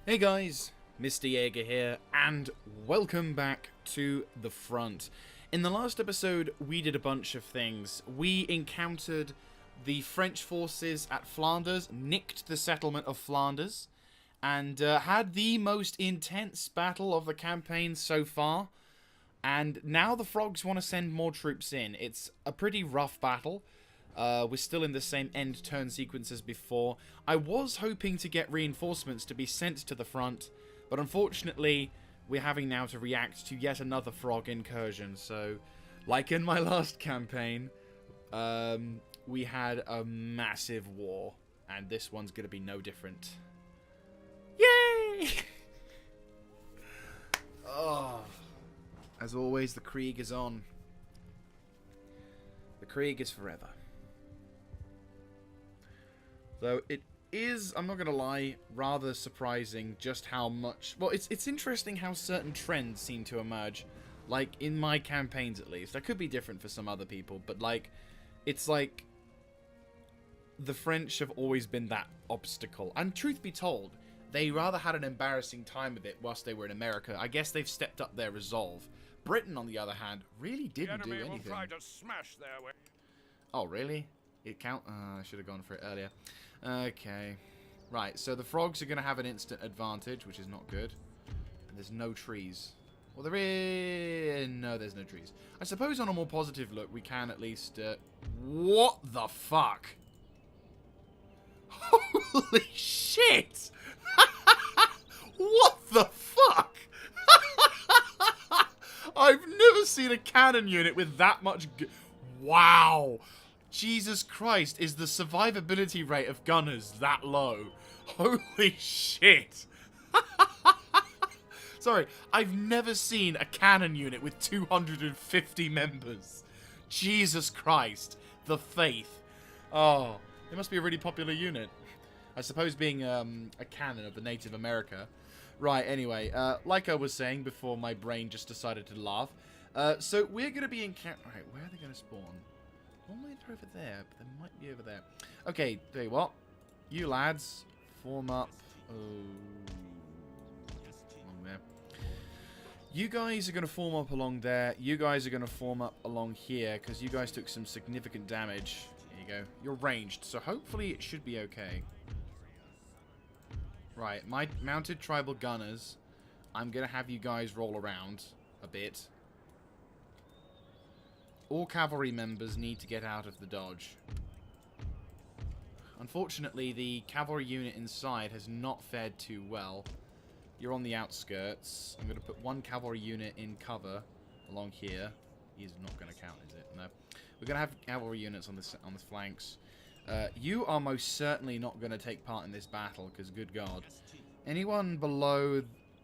Hey guys, Mr. Jaeger here, and welcome back to the front. In the last episode, we did a bunch of things. We encountered the French forces at Flanders, nicked the settlement of Flanders, and had the most intense battle of the campaign so far. And now the frogs want to send more troops in. It's a pretty rough battle. We're still in the same end turn sequence as before. I was hoping to get reinforcements to be sent to the front, but unfortunately we're having now to react to yet another frog incursion. So, like in my last campaign, we had a massive war, and this one's going to be no different. Yay! Oh, as always, the Krieg is on. The Krieg is forever. Though it is, I'm not going to lie, rather surprising just how much... Well, it's interesting how certain trends seem to emerge. Like, in my campaigns at least. That could be different for some other people, but like... It's like... The French have always been that obstacle. And truth be told, they rather had an embarrassing time of it whilst they were in America. I guess they've stepped up their resolve. Britain, on the other hand, really didn't do anything. Will try to smash their way. Oh, really? It count? I should have gone for it earlier. Okay. Right, so the frogs are going to have an instant advantage, which is not good. And there's no trees. Well, there is... No, there's no trees. I suppose on a more positive look, we can at least... What the fuck? Holy shit! What the fuck? I've never seen a cannon unit with that much... Wow! Jesus Christ, is the survivability rate of gunners that low? Holy shit. Sorry, I've never seen a cannon unit with 250 members. Jesus Christ, the faith. Oh, it must be a really popular unit. I suppose being a cannon of the Native America. Right, anyway, like I was saying before my brain just decided to laugh. So we're going to be in... Right, where are they going to spawn? Normally they're over there, but they might be over there. Okay, tell you what. You lads, form up. Along there. You guys are going to form up along there. You guys are going to form up along here, because you guys took some significant damage. There you go. You're ranged, so hopefully it should be okay. Right, my mounted tribal gunners, I'm going to have you guys roll around a bit. All cavalry members need to get out of the dodge. Unfortunately, the cavalry unit inside has not fared too well. You're on the outskirts. I'm going to put one cavalry unit in cover along here. He's not going to count, is it? No. We're going to have cavalry units on the flanks. You are most certainly not going to take part in this battle, because good God. Anyone below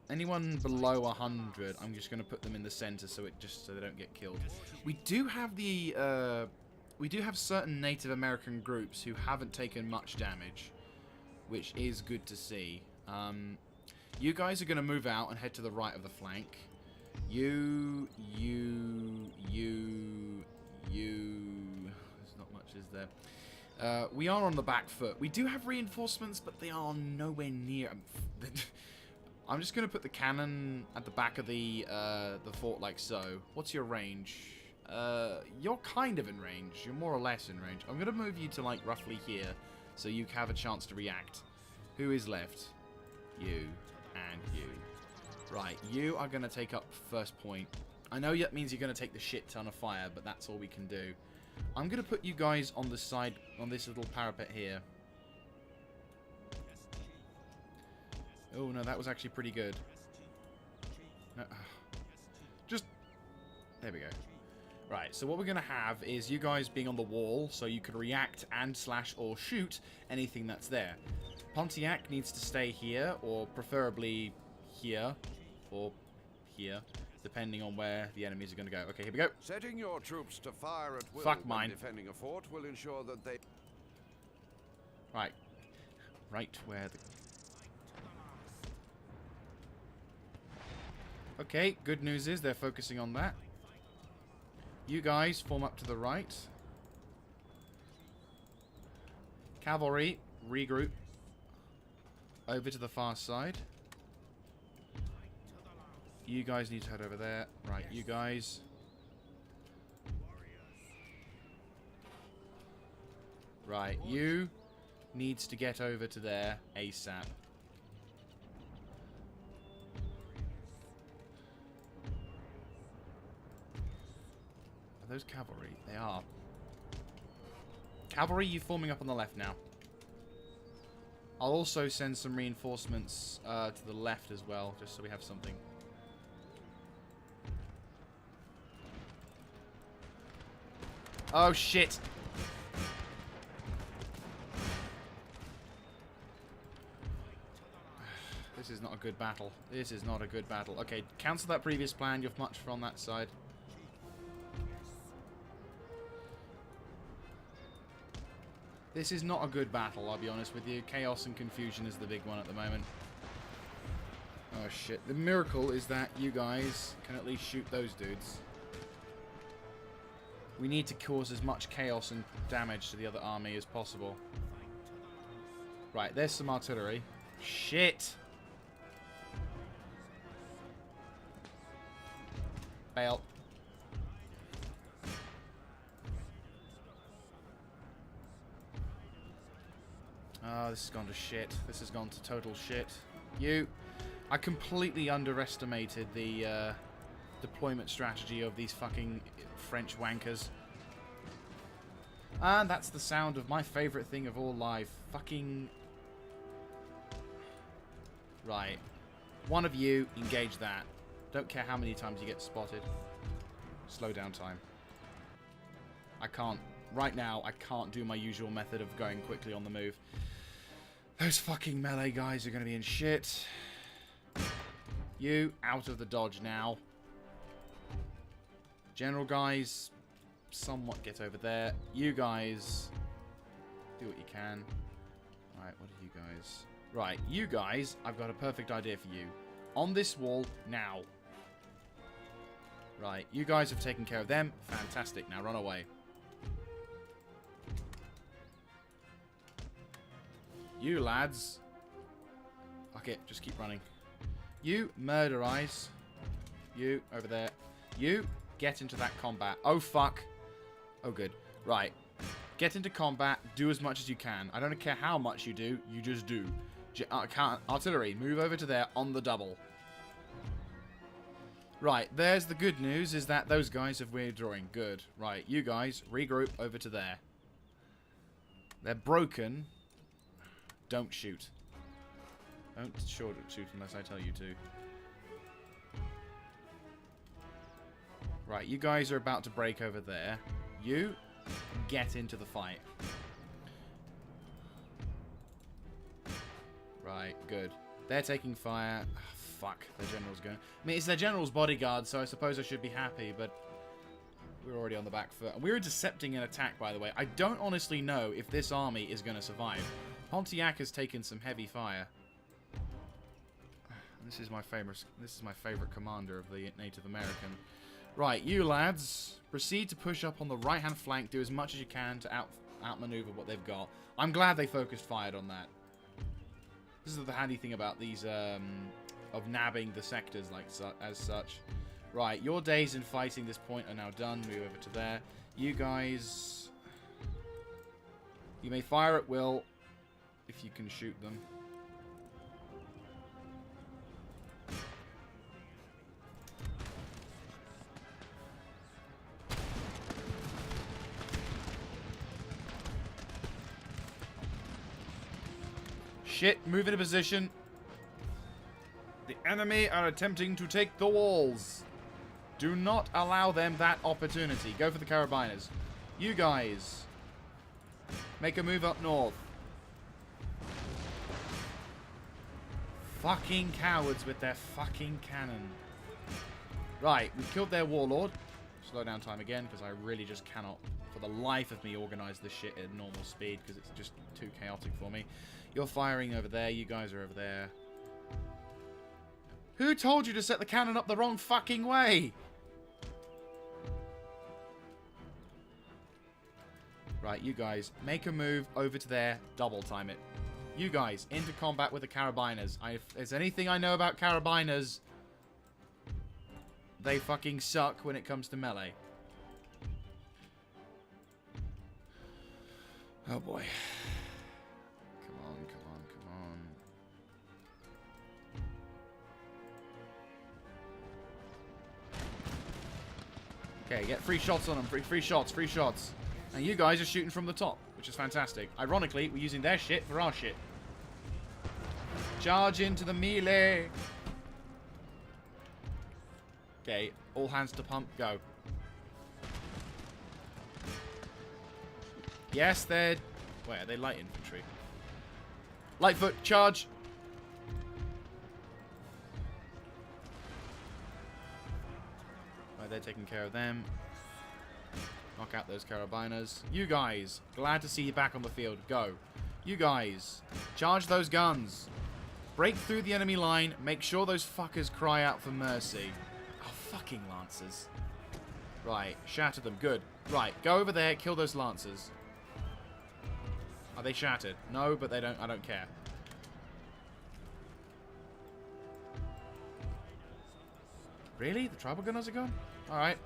100, I'm just going to put them in the center so they don't get killed. We do have certain Native American groups who haven't taken much damage, which is good to see. You guys are going to move out and head to the right of the flank. You. There's not much, is there? We are on the back foot. We do have reinforcements, but they are nowhere near. I'm just going to put the cannon at the back of the fort like so. What's your range? You're kind of in range. You're more or less in range. I'm going to move you to like roughly here so you have a chance to react. Who is left? You and you. Right, you are going to take up first point. I know that means you're going to take the shit ton of fire, but that's all we can do. I'm going to put you guys on the side, on this little parapet here. Oh, no, that was actually pretty good. No, just... There we go. Right, so what we're going to have is you guys being on the wall, so you can react and slash or shoot anything that's there. Pontiac needs to stay here, or preferably here, or here, depending on where the enemies are going to go. Okay, here we go. Setting your troops to fire at will Fuck mine. when defending a fort will ensure that they... Right. Right where the... Okay, good news is they're focusing on that. You guys form up to the right. Cavalry, regroup. Over to the far side. You guys need to head over there. Right, you guys. Right, you needs to get over to there ASAP. Are those cavalry? They are. Cavalry, you forming up on the left now. I'll also send some reinforcements to the left as well, just so we have something. Oh, shit! This is not a good battle. This is not a good battle. Okay, cancel that previous plan. You're much on that side. This is not a good battle, I'll be honest with you. Chaos and confusion is the big one at the moment. Oh, shit. The miracle is that you guys can at least shoot those dudes. We need to cause as much chaos and damage to the other army as possible. Right, there's some artillery. Shit! Bail. Oh, this has gone to shit. This has gone to total shit. I completely underestimated the deployment strategy of these fucking French wankers. And that's the sound of my favourite thing of all life. Fucking... Right. One of you, engage that. Don't care how many times you get spotted. Slow down time. I can't... Right now, I can't do my usual method of going quickly on the move. Those fucking melee guys are going to be in shit. You, out of the dodge now. General guys, somewhat get over there. You guys, do what you can. Right, what are you guys? Right, you guys, I've got a perfect idea for you. On this wall, now. Right, you guys have taken care of them. Fantastic, now run away. You lads. Okay, just keep running. You, murder eyes. You, over there. You, get into that combat. Oh, fuck. Oh, good. Right. Get into combat. Do as much as you can. I don't care how much you do. You just do. Artillery, move over to there on the double. Right, there's the good news, is that those guys have withdrawing. Good. Right, you guys, regroup over to there. They're broken. Don't shoot. Don't shoot unless I tell you to. Right, you guys are about to break over there. You get into the fight. Right, good. They're taking fire. Oh, fuck, their general's going. I mean, it's their general's bodyguard, so I suppose I should be happy, but we're already on the back foot. And we're intercepting an attack, by the way. I don't honestly know if this army is going to survive. Pontiac has taken some heavy fire. This is my favorite commander of the Native American. Right, you lads, proceed to push up on the right-hand flank. Do as much as you can to outmaneuver what they've got. I'm glad they focused fired on that. This is the handy thing about these of nabbing the sectors as such. Right, your days in fighting this point are now done. Move over to there. You guys, you may fire at will. If you can shoot them. Shit, move into position. The enemy are attempting to take the walls. Do not allow them that opportunity. Go for the carabiners. You guys, make a move up north. Fucking cowards with their fucking cannon. Right, we've killed their warlord. Slow down time again, because I really just cannot, for the life of me, organize this shit at normal speed, because it's just too chaotic for me. You're firing over there. You guys are over there. Who told you to set the cannon up the wrong fucking way? Right, you guys, make a move over to there. Double time it. You guys, into combat with the carabiners. If there's anything I know about carabiners, they fucking suck when it comes to melee. Oh boy. Come on, come on, come on. Okay, get free shots on them. Free shots, free shots. And you guys are shooting from the top, which is fantastic. Ironically, we're using their shit for our shit. Charge into the melee. Okay, all hands to pump, go. Yes, they're... Wait, are they light infantry? Lightfoot, charge! Right, they're taking care of them. Knock out those carabiners. You guys, glad to see you back on the field. Go. You guys, charge those guns. Break through the enemy line. Make sure those fuckers cry out for mercy. Oh, fucking lancers. Right, shatter them. Good. Right, go over there, kill those lancers. Are they shattered? No, but they don't. I don't care. Really? The tribal gunners are gone? Alright.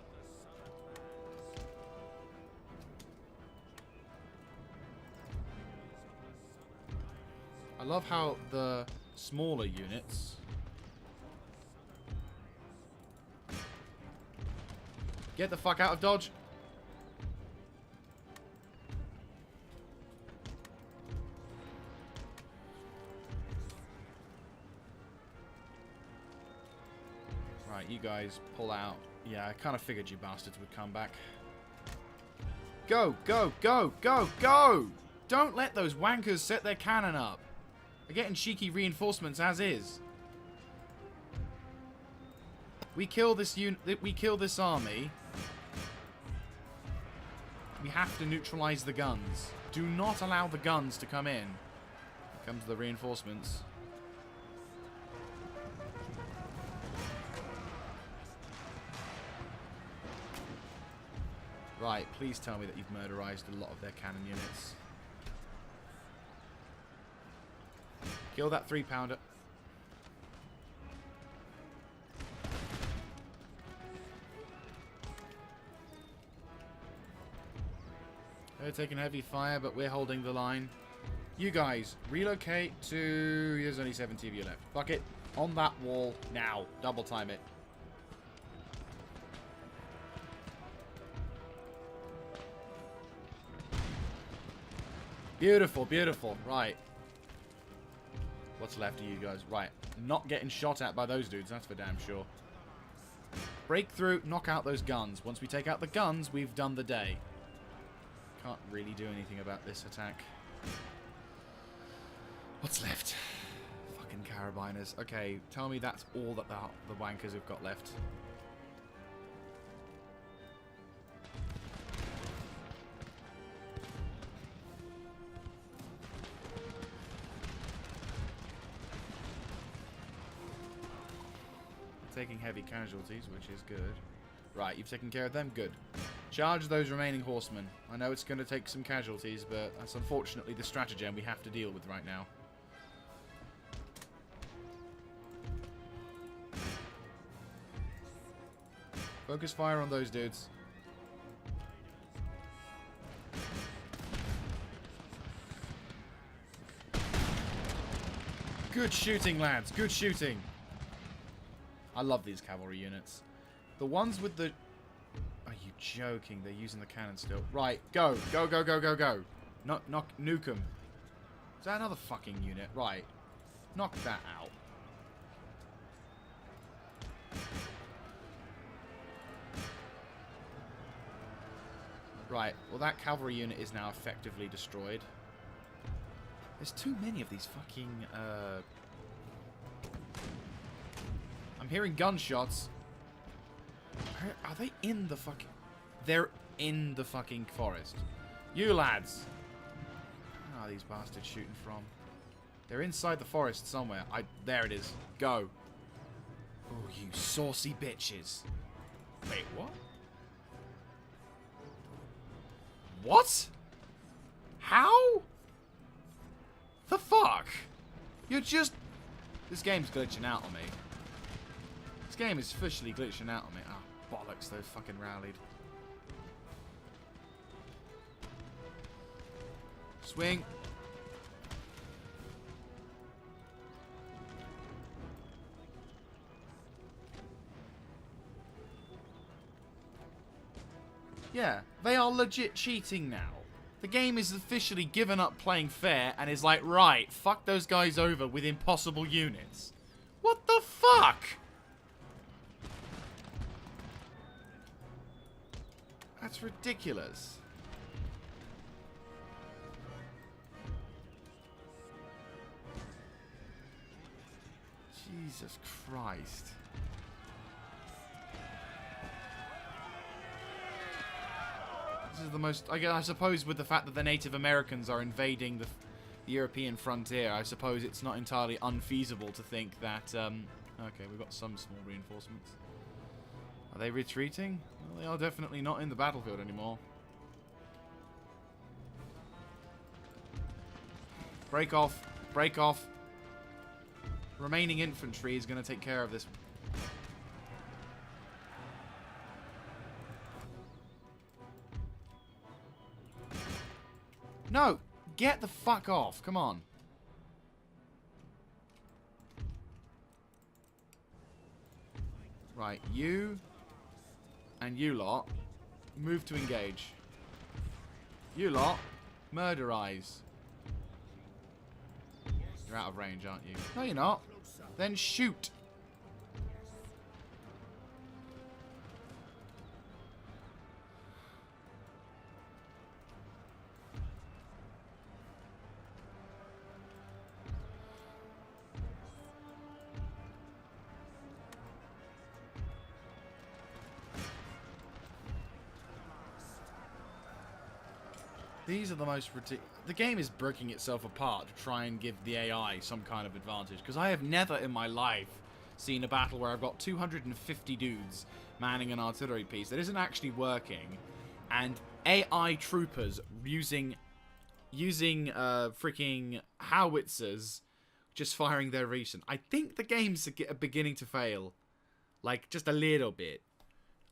I love how the smaller units... Get the fuck out of dodge. Right, you guys pull out. Yeah, I kind of figured you bastards would come back. Go, go, go, go, go! Don't let those wankers set their cannon up. They're getting cheeky reinforcements as is. We kill this army. We have to neutralize the guns. Do not allow the guns to come in. Here comes the reinforcements. Right, please tell me that you've murderized a lot of their cannon units. Kill that 3-pounder. They're taking heavy fire, but we're holding the line. You guys, relocate to... There's only 70 of you left. Fuck it. On that wall, now. Double time it. Beautiful, beautiful. Right. What's left of you guys? Right. Not getting shot at by those dudes, that's for damn sure. Break through, knock out those guns. Once we take out the guns, we've done the day. Can't really do anything about this attack. What's left? Fucking carabiners. Okay, tell me that's all that the wankers have got left. Taking heavy casualties, which is good. Right, you've taken care of them? Good. Charge those remaining horsemen. I know it's going to take some casualties, but that's unfortunately the stratagem we have to deal with right now. Focus fire on those dudes. Good shooting, lads. Good shooting. I love these cavalry units. The ones with the... Are you joking? They're using the cannon still. Right, go. Go, go, go, go, go. Nuke them. Is that another fucking unit? Right. Knock that out. Right, well that cavalry unit is now effectively destroyed. There's too many of these fucking, I'm hearing gunshots. Are they in the fucking... They're in the fucking forest. You lads. Where are these bastards shooting from? They're inside the forest somewhere. There it is. Go. Oh, you saucy bitches. Wait, what? What? How? The fuck? You're just... This game's glitching out on me. This game is officially glitching out on me. Oh, bollocks, they've fucking rallied. Swing. Yeah, they are legit cheating now. The game is officially given up playing fair and is like, right, fuck those guys over with impossible units. What the fuck? That's ridiculous. Jesus Christ. This is the most... I suppose with the fact that the Native Americans are invading the European frontier, I suppose it's not entirely unfeasible to think that... okay, we've got some small reinforcements. Are they retreating? Well, they are definitely not in the battlefield anymore. Break off. Break off. Remaining infantry is going to take care of this. No! Get the fuck off. Come on. Right, you and you lot move to engage. You lot murderize. You're out of range, aren't you? No, you're not. Then shoot. These are the most ridiculous... The game is breaking itself apart to try and give the AI some kind of advantage. Because I have never in my life seen a battle where I've got 250 dudes manning an artillery piece that isn't actually working. And AI troopers using freaking howitzers just firing their recent. I think the game's beginning to fail. Like, just a little bit.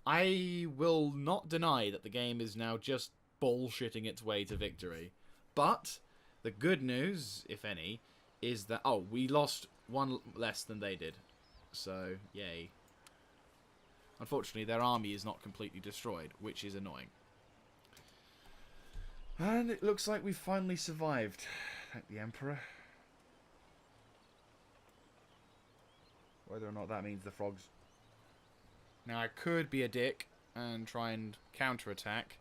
I will not deny that the game is now just bullshitting its way to victory. But the good news, if any, is that... Oh, we lost one less than they did. So, yay. Unfortunately, their army is not completely destroyed, which is annoying. And it looks like we've finally survived. Thank the Emperor. Whether or not that means the frogs... Now, I could be a dick and try and counterattack,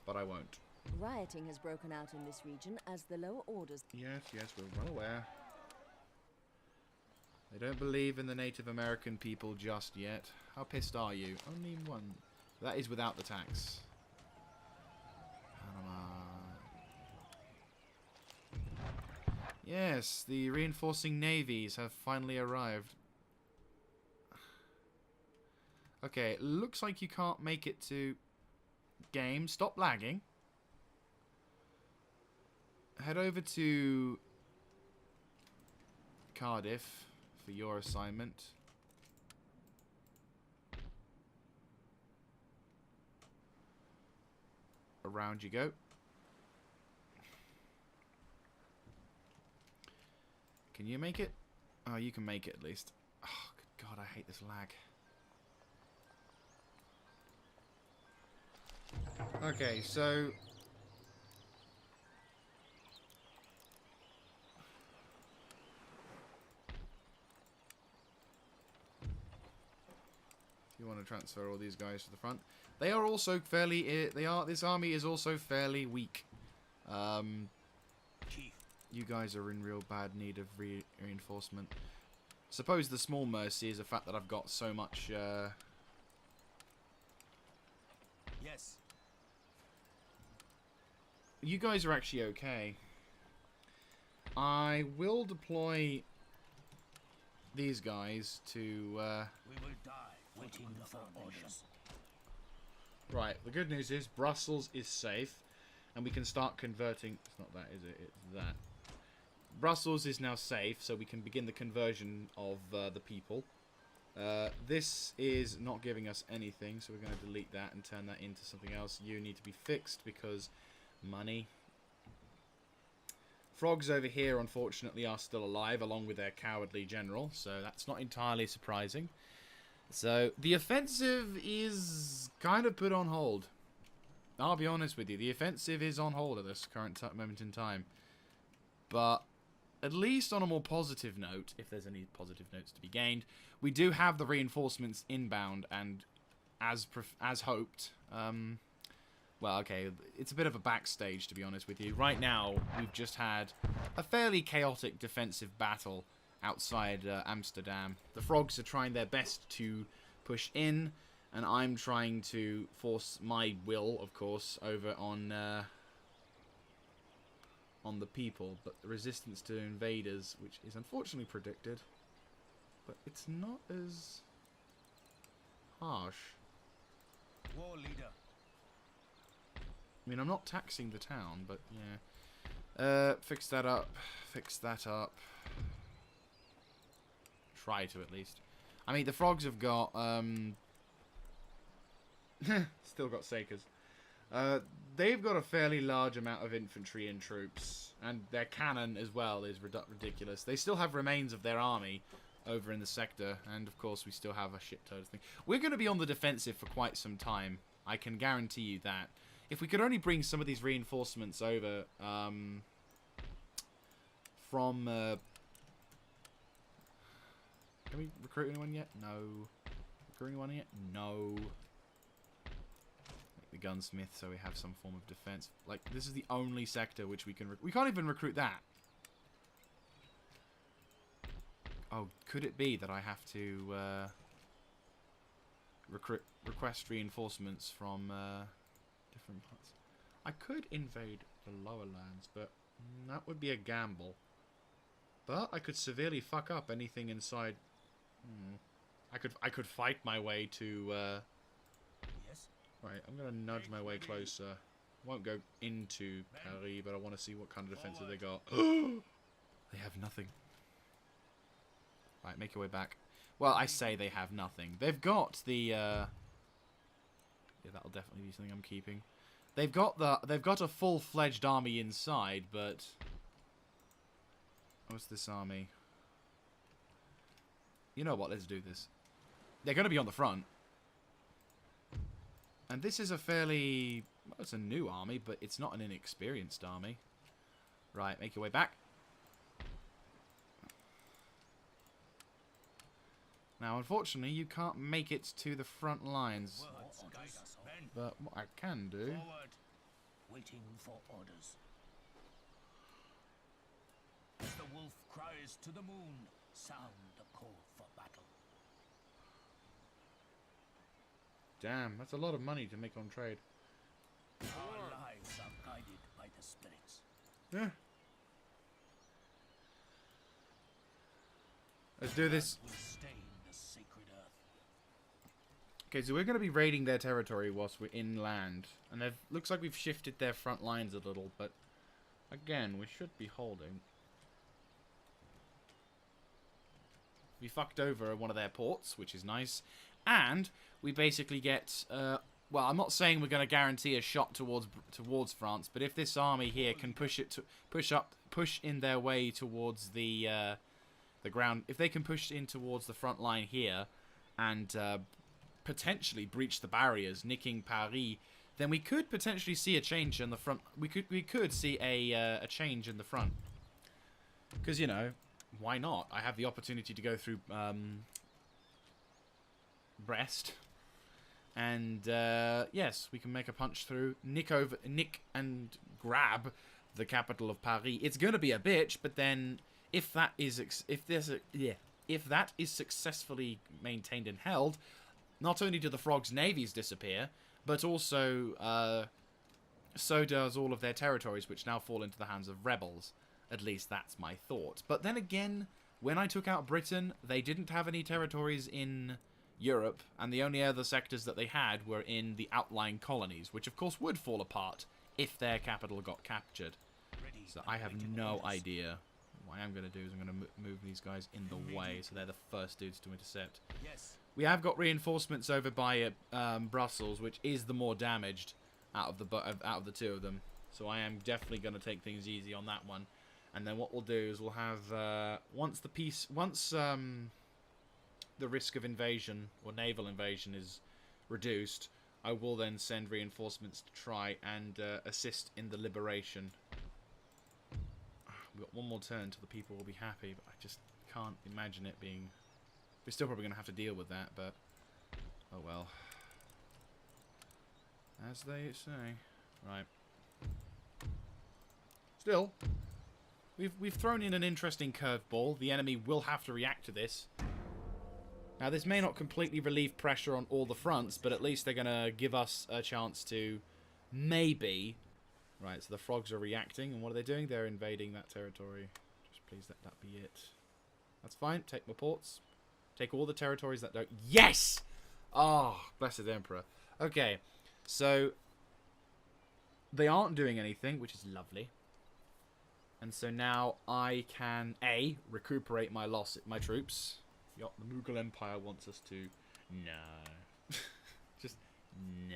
but I won't. Rioting has broken out in this region as the lower orders... Yes, we're well aware. They don't believe in the Native American people just yet. How pissed are you? Only one. That is without the tax. Panama. Yes, the reinforcing navies have finally arrived. Okay, it looks like you can't make it to game. Stop lagging. Head over to Cardiff for your assignment. Around you go. Can you make it? Oh, you can make it at least. Oh, good God, I hate this lag. Okay, so... If you want to transfer all these guys to the front. They are also fairly... This army is also fairly weak. You guys are in real bad need of reinforcement. Suppose the small mercy is the fact that I've got so much... Yes. You guys are actually okay. I will deploy these guys to... We will die waiting for orders. Right, the good news is Brussels is safe, and we can start converting... It's not that, is it? It's that. Brussels is now safe, so we can begin the conversion of the people. This is not giving us anything, so we're going to delete that and turn that into something else. You need to be fixed because money. Frogs over here, unfortunately, are still alive, along with their cowardly general, so that's not entirely surprising. So, the offensive is kind of put on hold. I'll be honest with you, the offensive is on hold at this current moment in time. But, at least on a more positive note, if there's any positive notes to be gained, we do have the reinforcements inbound, and as hoped, well, okay, it's a bit of a backstage, to be honest with you. Right now, we've just had a fairly chaotic defensive battle outside Amsterdam. The Frogs are trying their best to push in, and I'm trying to force my will, of course, over on the people. But the resistance to invaders, which is unfortunately predicted, but it's not as harsh. War leader. I mean, I'm not taxing the town, but yeah. Fix that up. Fix that up. Try to, at least. I mean, the Frogs have got, still got Sakers. They've got a fairly large amount of infantry and troops, and their cannon as well is ridiculous. They still have remains of their army over in the sector, and of course we still have a shit ton of things. We're going to be on the defensive for quite some time. I can guarantee you that. If we could only bring some of these reinforcements over from... Can we recruit anyone yet? No. Recruit anyone yet? No. Make the gunsmith so we have some form of defense. Like, this is the only sector which we can... We can't even recruit that. Oh, could it be that I have to request reinforcements from... different parts. I could invade the lower lands, but that would be a gamble. But I could severely fuck up anything inside. I could fight my way to. Yes. Right, I'm gonna nudge my way closer. Won't go into Paris, but I want to see what kind of defensive they got. They have nothing. Right, make your way back. Well, I say they have nothing. They've got the. Yeah, that'll definitely be something I'm keeping. They've got a full-fledged army inside, but what's this army? You know what? Let's do this. They're going to be on the front, and this is a fairly well, it's a new army, but it's not an inexperienced army. Right, make your way back. Now, unfortunately, you can't make it to the front lines. But what I can do... Forward. Waiting for orders. As the wolf cries to the moon, sound the call for battle. Damn, that's a lot of money to make on trade. Our lives are guided by the spirits. Yeah. Let's do this. Will stain the sacred earth. Okay, so we're going to be raiding their territory whilst we're inland. And it looks like we've shifted their front lines a little, but again, we should be holding. We fucked over one of their ports, which is nice. And we basically get... well, I'm not saying we're going to guarantee a shot towards France, but if this army here can push in their way towards the ground, if they can push in towards the front line here and potentially breach the barriers, nicking Paris, then we could potentially see a change in the front. We could see a change in the front, because you know, why not? I have the opportunity to go through Brest, and yes, we can make a punch through, nick and grab the capital of Paris. It's gonna be a bitch, but then if that is successfully maintained and held, not only do the Frogs' navies disappear, but also so does all of their territories, which now fall into the hands of rebels. At least that's my thought. But then again, when I took out Britain, they didn't have any territories in Europe, and the only other sectors that they had were in the outlying colonies, which of course would fall apart if their capital got captured. So I have no idea what I am going to do is I'm going to move these guys in the way, so they're the first dudes to intercept. Yes. We have got reinforcements over by Brussels, which is the more damaged out of the two of them. So I am definitely going to take things easy on that one. And then what we'll do is we'll have once the risk of invasion or naval invasion is reduced, I will then send reinforcements to try and assist in the liberation. We've got one more turn till the people will be happy, but I just can't imagine it being... We're still probably going to have to deal with that, but... Oh well. As they say. Right. Still, we've thrown in an interesting curveball. The enemy will have to react to this. Now, this may not completely relieve pressure on all the fronts, but at least they're going to give us a chance to maybe... Right, so the frogs are reacting, and what are they doing? They're invading that territory. Just please let that be it. That's fine. Take my ports. Take all the territories that don't... Yes! Oh, blessed Emperor. Okay, so... They aren't doing anything, which is lovely. And so now I can, A, recuperate my troops. Yup, the Mughal Empire wants us to... No. Just... No.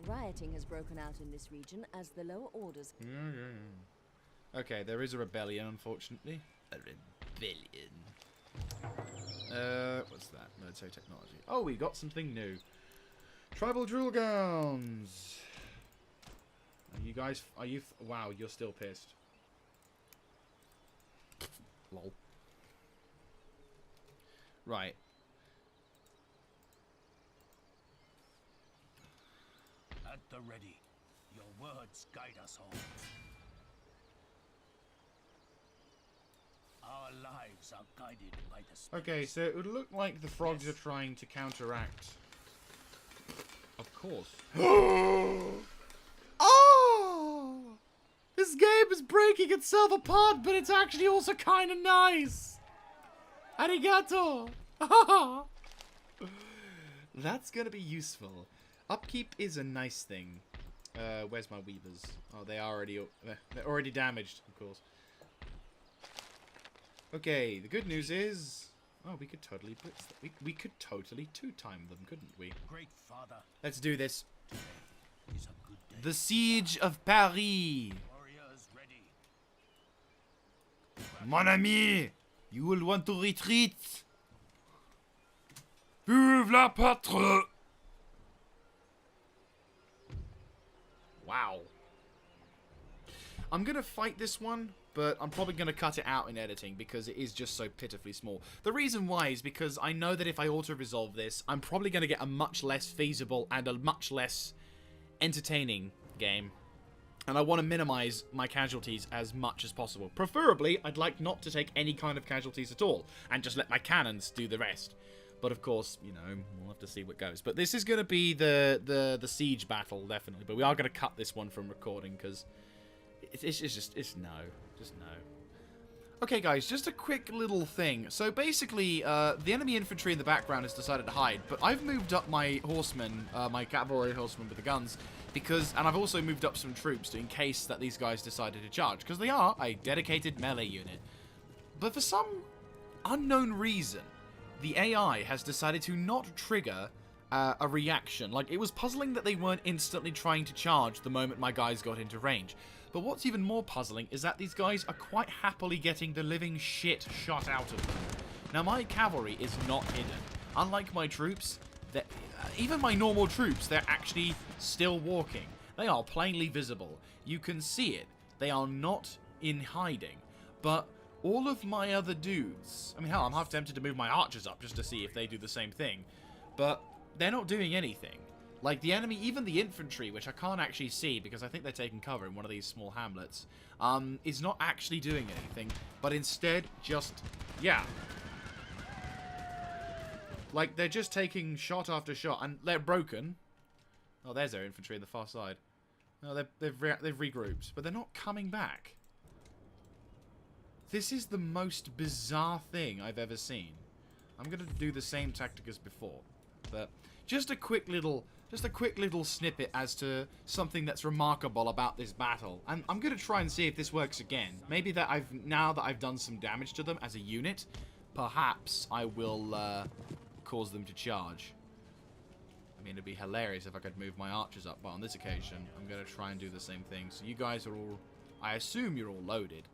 Rioting has broken out in this region as the lower orders... Okay, there is a rebellion, unfortunately. A rebellion. What's that? Military technology. Oh, we got something new. Tribal drill grounds. Are you guys... Are you... Wow, you're still pissed. Lol. Right. At the ready. Your words guide us all. Our lives are guided by the spirits. Okay, so it would look like the frogs are trying to counteract. Of course. Oh! This game is breaking itself apart, but it's actually also kind of nice. Arigato. That's gonna be useful. Upkeep is a nice thing. Where's my weavers? Oh, they're already damaged, of course. Okay, the good news is... Oh, we could totally blitz them. We could totally two-time them, couldn't we? Great father. Let's do this. Is a good day. The Siege of Paris. Warriors ready. Mon ami, you will want to retreat. Vive la patrie. Wow. I'm going to fight this one, but I'm probably going to cut it out in editing because it is just so pitifully small. The reason why is because I know that if I auto-resolve this, I'm probably going to get a much less feasible and a much less entertaining game. And I want to minimize my casualties as much as possible. Preferably, I'd like not to take any kind of casualties at all and just let my cannons do the rest. But of course, you know, we'll have to see what goes. But this is going to be the siege battle, definitely. But we are going to cut this one from recording because it's no. Just no. Okay, guys, just a quick little thing. So basically, the enemy infantry in the background has decided to hide. But I've moved up my horsemen, my cavalry horsemen with the guns, and I've also moved up some troops in case that these guys decided to charge. Because they are a dedicated melee unit. But for some unknown reason, the AI has decided to not trigger a reaction. Like, it was puzzling that they weren't instantly trying to charge the moment my guys got into range. But what's even more puzzling is that these guys are quite happily getting the living shit shot out of them. Now, my cavalry is not hidden. Unlike my troops, even my normal troops, they're actually still walking. They are plainly visible. You can see it. They are not in hiding. But all of my other dudes... I mean, hell, I'm half tempted to move my archers up just to see if they do the same thing. But they're not doing anything. Like, the enemy, even the infantry, which I can't actually see because I think they're taking cover in one of these small hamlets, is not actually doing anything, but instead just, yeah. Like, they're just taking shot after shot, and they're broken. Oh, there's their infantry on the far side. No, they've regrouped, but they're not coming back. This is the most bizarre thing I've ever seen. I'm going to do the same tactic as before, but just a quick little just a quick little snippet as to something that's remarkable about this battle. And I'm going to try and see if this works again. Maybe that now that I've done some damage to them as a unit, perhaps I will cause them to charge. I mean, it'd be hilarious if I could move my archers up, but on this occasion, I'm going to try and do the same thing. So you guys are all... I assume you're all loaded.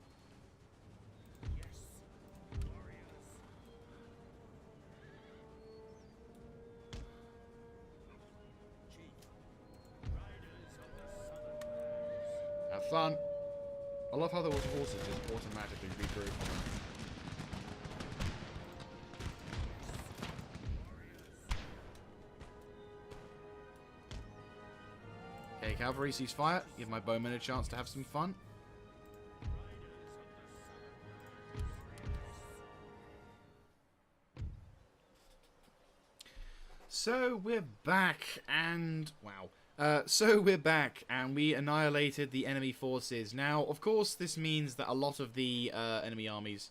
Have fun. I love how those horses just automatically regroup on them. Okay, cavalry, cease fire. Give my bowmen a chance to have some fun. So we're back, and wow. So we're back, and we annihilated the enemy forces. Now, of course, this means that a lot of the enemy armies.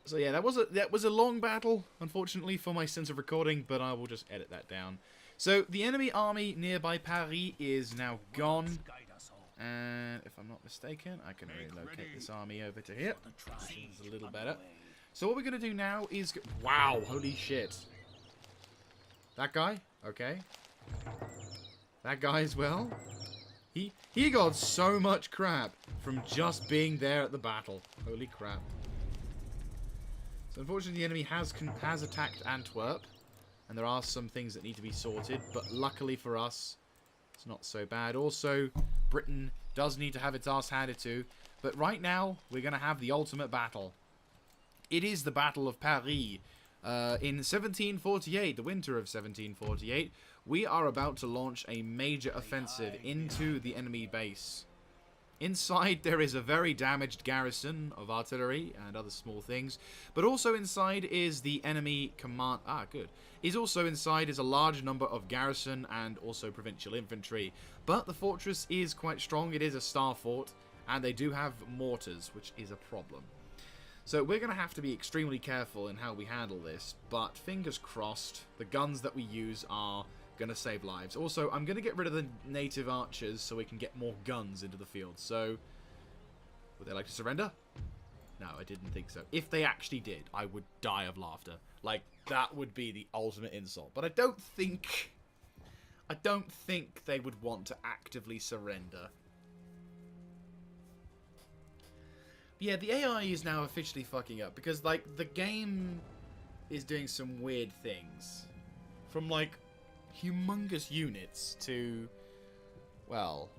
So yeah, that was a long battle, unfortunately, for my sense of recording, but I will just edit that down. So the enemy army nearby Paris is now gone, and if I'm not mistaken, I can relocate this army over to here. Which is a little better. So what we're gonna do now is wow, holy shit! That guy, okay. That guy as well. He got so much crap from just being there at the battle. Holy crap. So unfortunately the enemy has attacked Antwerp. And there are some things that need to be sorted. But luckily for us, it's not so bad. Also, Britain does need to have its ass handed to. But right now, we're going to have the ultimate battle. It is the Battle of Paris. In 1748, the winter of 1748, we are about to launch a major offensive into the enemy base. Inside there is a very damaged garrison of artillery and other small things, but also inside is the enemy command. Also inside is a large number of garrison and also provincial infantry. But the fortress is quite strong. It is a star fort, and they do have mortars, which is a problem. So we're going to have to be extremely careful in how we handle this, but fingers crossed, the guns that we use are going to save lives. Also, I'm going to get rid of the native archers so we can get more guns into the field. So, would they like to surrender? No, I didn't think so. If they actually did, I would die of laughter. Like, that would be the ultimate insult. But I don't think they would want to actively surrender. Yeah, the AI is now officially fucking up because, like, the game is doing some weird things. From, like, humongous units to, well,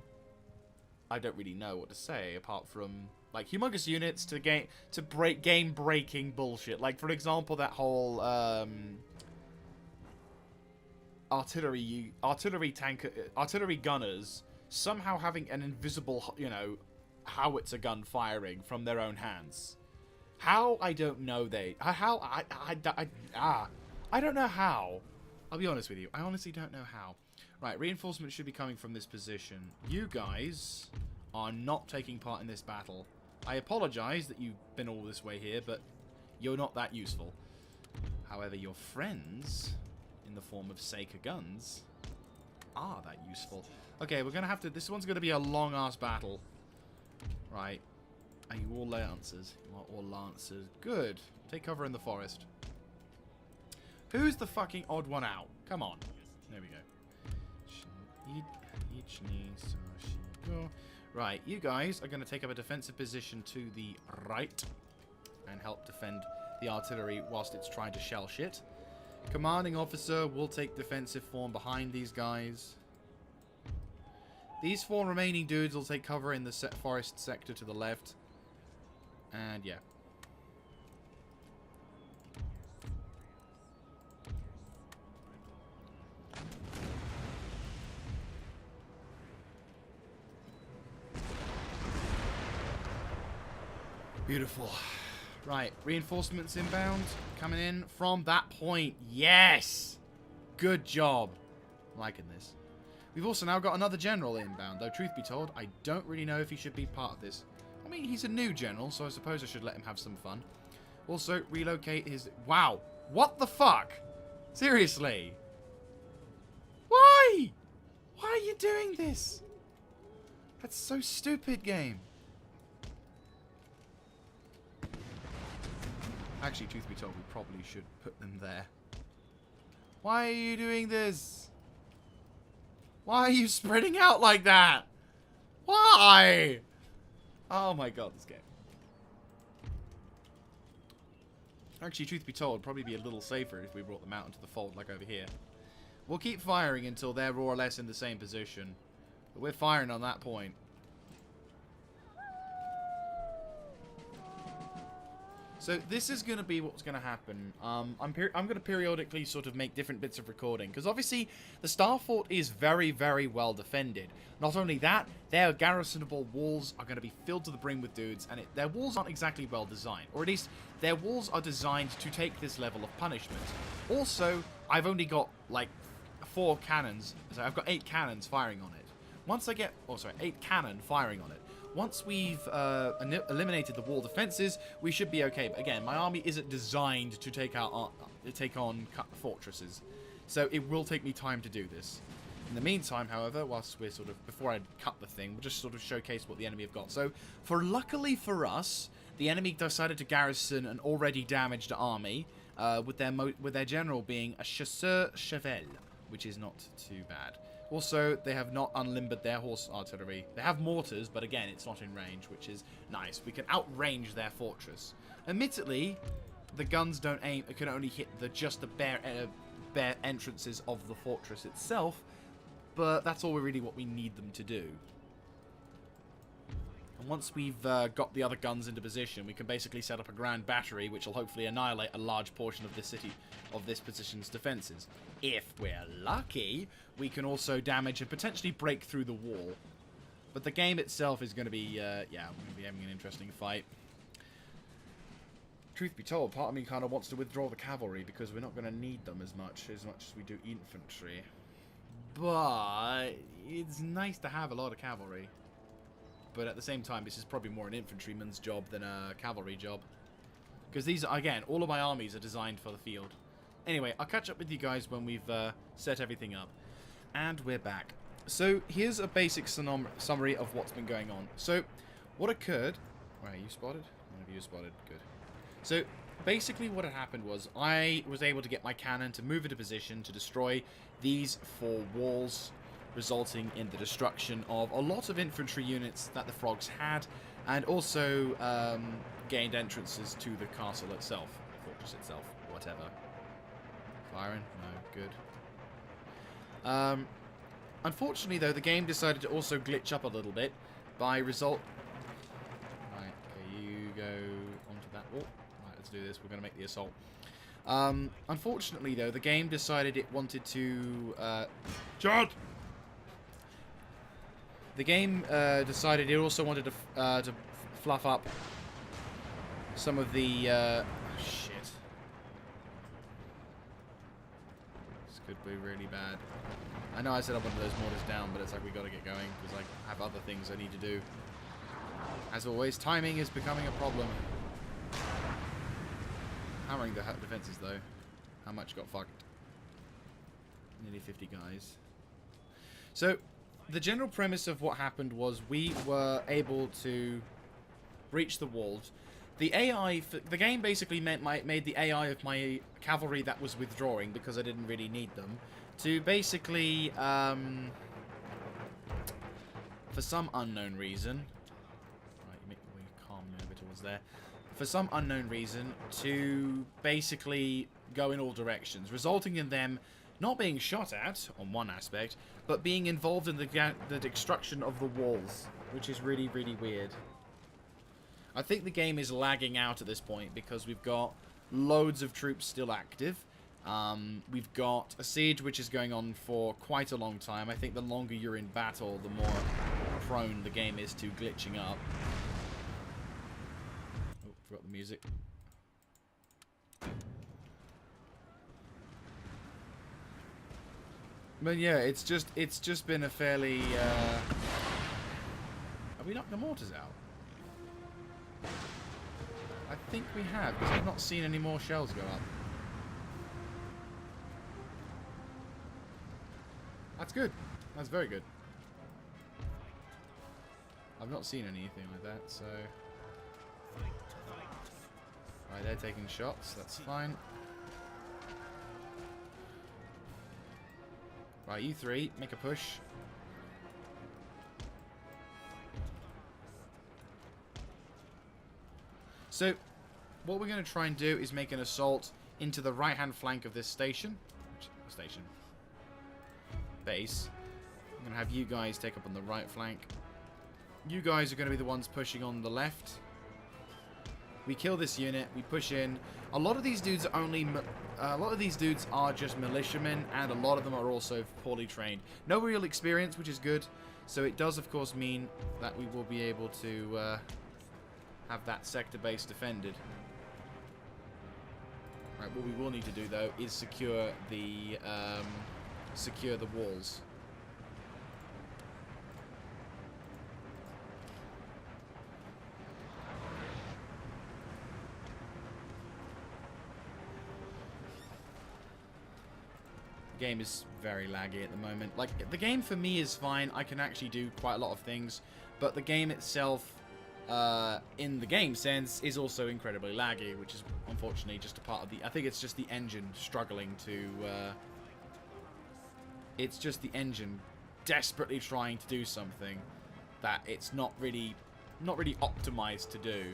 I don't really know what to say apart from, like, humongous units to game-breaking bullshit. Like, for example, that whole, artillery gunners somehow having an invisible, you know, howitzer gun firing from their own hands. How? I don't know. I don't know how. I'll be honest with you. I honestly don't know how. Right, reinforcements should be coming from this position. You guys are not taking part in this battle. I apologize that you've been all this way here, but you're not that useful. However, your friends, in the form of Saker guns, are that useful. Okay, we're going to have to... This one's going to be a long-ass battle. Right. Are you all lancers? You are all lancers. Good. Take cover in the forest. Who's the fucking odd one out? Come on. There we go. Right, you guys are going to take up a defensive position to the right and help defend the artillery whilst it's trying to shell shit. Commanding officer will take defensive form behind these guys. These four remaining dudes will take cover in the forest sector to the left. And yeah. Beautiful. Right, reinforcements inbound, coming in from that point. Yes! Good job. I'm liking this. We've also now got another general inbound, though truth be told, I don't really know if he should be part of this. I mean, he's a new general, so I suppose I should let him have some fun. Also, relocate his... Wow! What the fuck? Seriously? What? Why are you doing this? That's so stupid, game. Actually, truth be told, we probably should put them there. Why are you doing this? Why are you spreading out like that? Why? Oh my god, this game. Actually, truth be told, it'd probably be a little safer if we brought them out into the fold like over here. We'll keep firing until they're more or less in the same position. But we're firing on that point. So this is going to be what's going to happen. I'm going to periodically sort of make different bits of recording. Because obviously, the Star Fort is very, very well defended. Not only that, their garrisonable walls are going to be filled to the brim with dudes. And their walls aren't exactly well designed. Or at least, their walls are designed to take this level of punishment. Also, I've only got, like, 4 cannons. So I've got 8 cannons firing on it. Once I get... Oh, sorry, 8 cannon firing on it. Once we've eliminated the wall defenses, we should be okay. But again, my army isn't designed to take on fortresses, so it will take me time to do this. In the meantime, however, whilst we're sort of before I cut the thing, we'll just sort of showcase what the enemy have got. So, luckily for us, the enemy decided to garrison an already damaged army, with their general being a chasseur cheval, which is not too bad. Also, they have not unlimbered their horse artillery. They have mortars, but again, it's not in range, which is nice. We can outrange their fortress. Admittedly, the guns don't aim. It can only hit just the bare entrances of the fortress itself, but that's all really what we need them to do. And once we've got the other guns into position, we can basically set up a grand battery, which will hopefully annihilate a large portion of this city, of this position's defenses. If we're lucky, we can also damage and potentially break through the wall. But the game itself is going to be, yeah, we're going to be having an interesting fight. Truth be told, part of me kind of wants to withdraw the cavalry because we're not going to need them as much as we do infantry. But it's nice to have a lot of cavalry. But at the same time, this is probably more an infantryman's job than a cavalry job. Because these, again, all of my armies are designed for the field. Anyway, I'll catch up with you guys when we've set everything up. And we're back. So, here's a basic summary of what's been going on. So, what occurred... Wait, you spotted? One of you spotted. Good. So, basically what had happened was I was able to get my cannon to move into position to destroy these 4 walls, resulting in the destruction of a lot of infantry units that the frogs had, and also gained entrances to the castle itself, the fortress itself, whatever. Firing? No, good. Unfortunately, though, the game decided to also glitch up a little bit by result... Right, okay, you go onto that wall. Right, let's do this. We're going to make the assault. Unfortunately, though, the game decided it wanted to... Chad! The game decided it also wanted to fluff up some of the... shit. This could be really bad. I know I said I wanted those mortars down, but it's like we got to get going because I have other things I need to do. As always, timing is becoming a problem. Hammering the defenses, though. How much got fucked? Nearly 50 guys. So... the general premise of what happened was we were able to breach the walls. The AI, the game basically made the AI of my cavalry that was withdrawing, because I didn't really need them, to basically, for some unknown reason, right, you make the way calm a bit towards there, for some unknown reason, to basically go in all directions, resulting in them not being shot at, on one aspect, but being involved in the destruction of the walls, which is really, really weird. I think the game is lagging out at this point because we've got loads of troops still active. We've got a siege which is going on for quite a long time. I think the longer you're in battle, the more prone the game is to glitching up. Oh, forgot the music. But yeah, it's just been a fairly... Have we knocked the mortars out? I think we have, because I've not seen any more shells go up. That's good. That's very good. I've not seen anything like that, so... Right, they're taking shots. That's fine. Right, you three, make a push. So, what we're going to try and do is make an assault into the right-hand flank of this station. Base. I'm going to have you guys take up on the right flank. You guys are going to be the ones pushing on the left. We kill this unit. We push in. A lot of these dudes are just militiamen, and a lot of them are also poorly trained. No real experience, which is good. So it does, of course, mean that we will be able to have that sector base defended. Right. What we will need to do though is secure the walls. The game is very laggy at the moment. Like, the game for me is fine. I can actually do quite a lot of things, but the game itself, in the game sense, is also incredibly laggy, which is unfortunately just a part of the... I think it's just the engine struggling to... it's just the engine desperately trying to do something that it's not really optimized to do.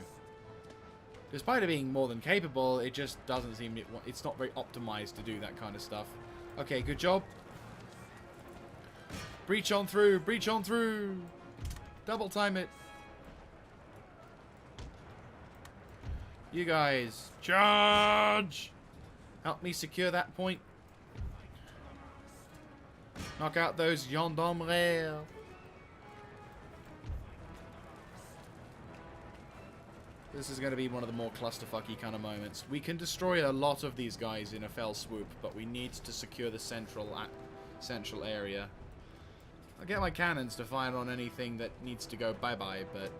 Despite it being more than capable, it just doesn't seem... It's not very optimized to do that kind of stuff. Okay, good job. Breach on through! Breach on through! Double time it! You guys, charge! Help me secure that point. Knock out those gendarmes. This is going to be one of the more clusterfucky kind of moments. We can destroy a lot of these guys in a fell swoop, but we need to secure the central area. I'll get my cannons to fire on anything that needs to go bye-bye, but...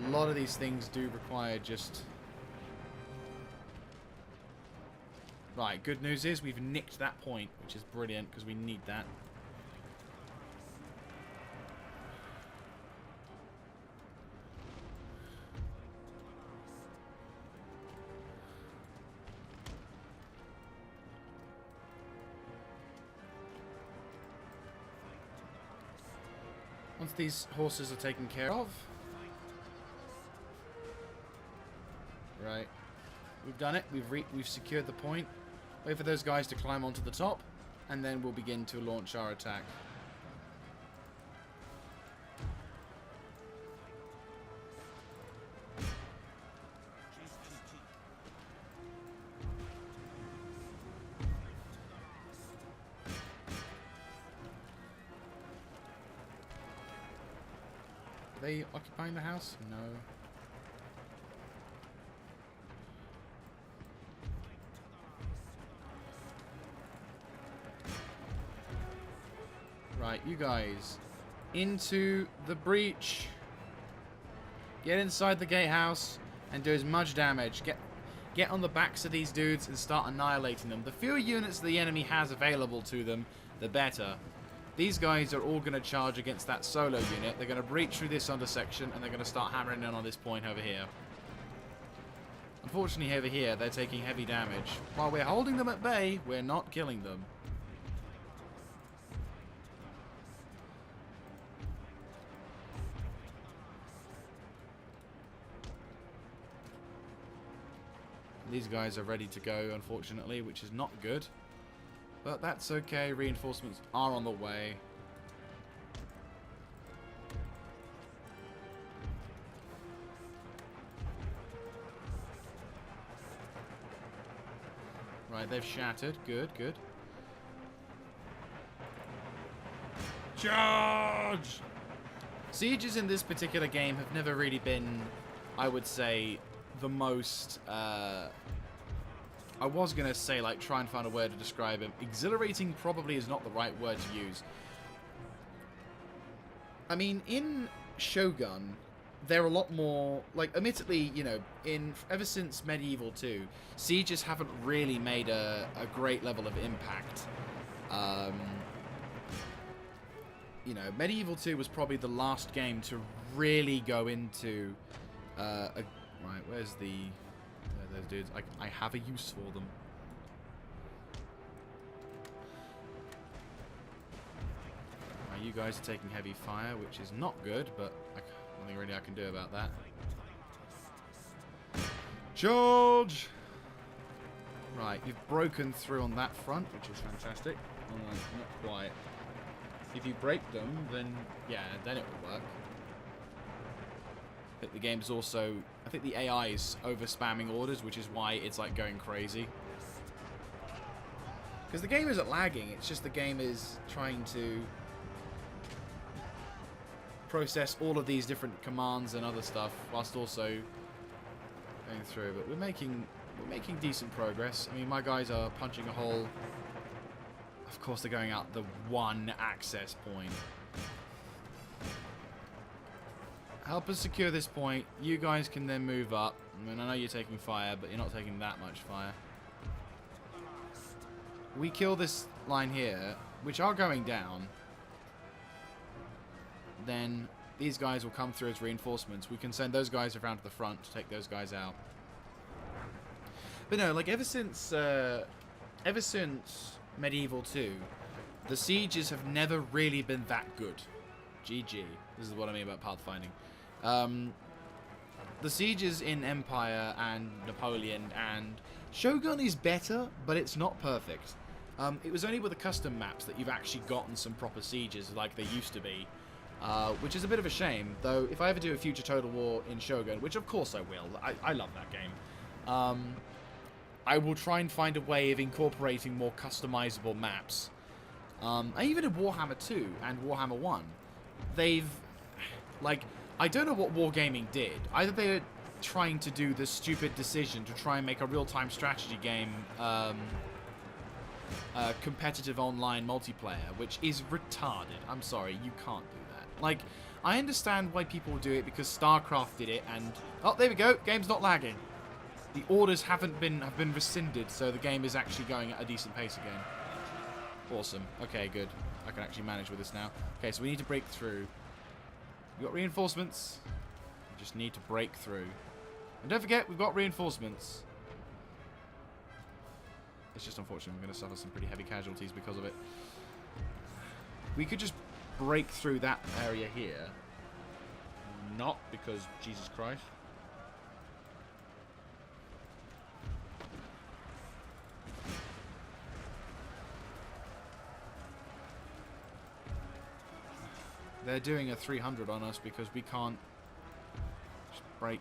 a lot of these things do require just... Right, good news is we've nicked that point, which is brilliant, because we need that. Once these horses are taken care of... Right. We've done it. We've secured the point. Wait for those guys to climb onto the top, and then we'll begin to launch our attack. Are they occupying the house? No. Right, you guys. Into the breach. Get inside the gatehouse and do as much damage. Get on the backs of these dudes and start annihilating them. The fewer units the enemy has available to them, the better. These guys are all going to charge against that solo unit. They're going to breach through this undersection, and they're going to start hammering in on this point over here. Unfortunately, over here, they're taking heavy damage. While we're holding them at bay, we're not killing them. These guys are ready to go, unfortunately, which is not good. But that's okay, reinforcements are on the way. Right, they've shattered. Good, good. Charge! Sieges in this particular game have never really been, I would say, the most... I was going to say, like, try and find a word to describe him. Exhilarating probably is not the right word to use. I mean, in Shogun, they're a lot more, like, admittedly, you know, ever since Medieval 2, sieges haven't really made a great level of impact. You know, Medieval 2 was probably the last game to really go into right, where's those dudes? I have a use for them. Right, you guys are taking heavy fire, which is not good, but nothing really I can do about that. Charge! Right, you've broken through on that front, which is fantastic. Not quite. If you break them, then yeah, then it will work. I think the game's also... I think the AI is over-spamming orders, which is why it's, like, going crazy. Because the game isn't lagging, it's just the game is trying to process all of these different commands and other stuff, whilst also going through. But we're making decent progress. I mean, my guys are punching a hole. Of course, they're going out the one access point. Help us secure this point. You guys can then move up. I mean, I know you're taking fire, but you're not taking that much fire. We kill this line here, which are going down. Then these guys will come through as reinforcements. We can send those guys around to the front to take those guys out. But no, like ever since Medieval 2, the sieges have never really been that good. GG. This is what I mean about pathfinding. The sieges in Empire and Napoleon and Shogun is better, but it's not perfect. It was only with the custom maps that you've actually gotten some proper sieges like they used to be, which is a bit of a shame. Though, if I ever do a future Total War in Shogun, which of course I will, I love that game, I will try and find a way of incorporating more customizable maps. And even in Warhammer 2 and Warhammer 1, they've, like, I don't know what Wargaming did. Either they were trying to do the stupid decision to try and make a real-time strategy game competitive online multiplayer, which is retarded. I'm sorry, you can't do that. Like, I understand why people do it because StarCraft did it, and oh, there we go, game's not lagging. The orders have been rescinded, so the game is actually going at a decent pace again. Awesome. Okay, good. I can actually manage with this now. Okay, so we need to break through. We've got reinforcements. We just need to break through. And don't forget, we've got reinforcements. It's just unfortunate we're going to suffer some pretty heavy casualties because of it. We could just break through that area here. Not because, Jesus Christ. They're doing a 300 on us because we can't just break.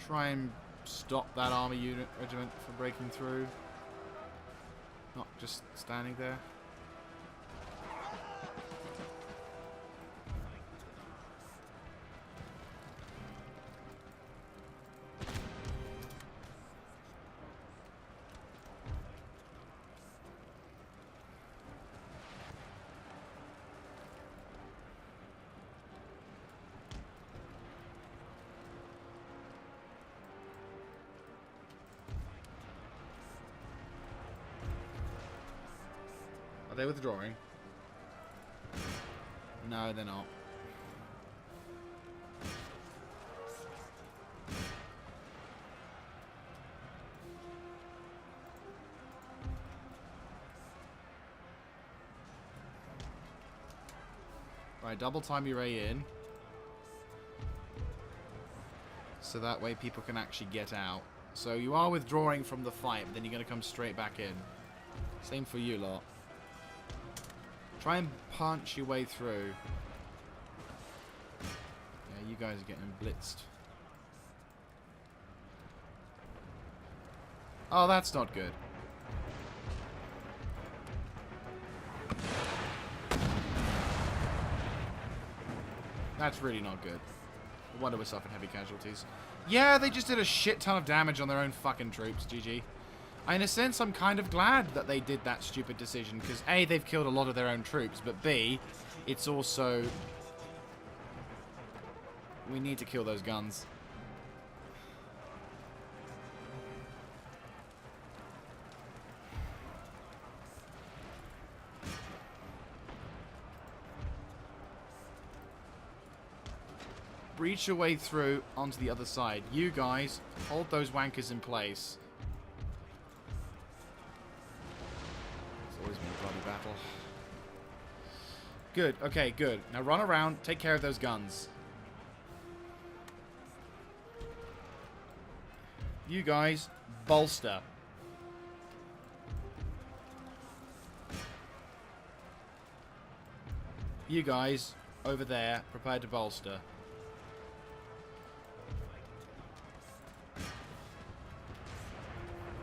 Try and stop that army regiment from breaking through. Not just standing there. Are they withdrawing? No, they're not. Right, double time your ray in. So that way people can actually get out. So you are withdrawing from the fight, but then you're going to come straight back in. Same for you lot. Try and punch your way through. Yeah, you guys are getting blitzed. Oh, that's not good. That's really not good. No wonder we're suffering heavy casualties. Yeah, they just did a shit ton of damage on their own fucking troops, GG. In a sense, I'm kind of glad that they did that stupid decision, because A, they've killed a lot of their own troops, but B, it's also... we need to kill those guns. Breach your way through onto the other side. You guys, hold those wankers in place. It's always been a bloody battle. Good, okay, good. Now run around, take care of those guns. You guys, bolster. You guys, over there, prepare to bolster.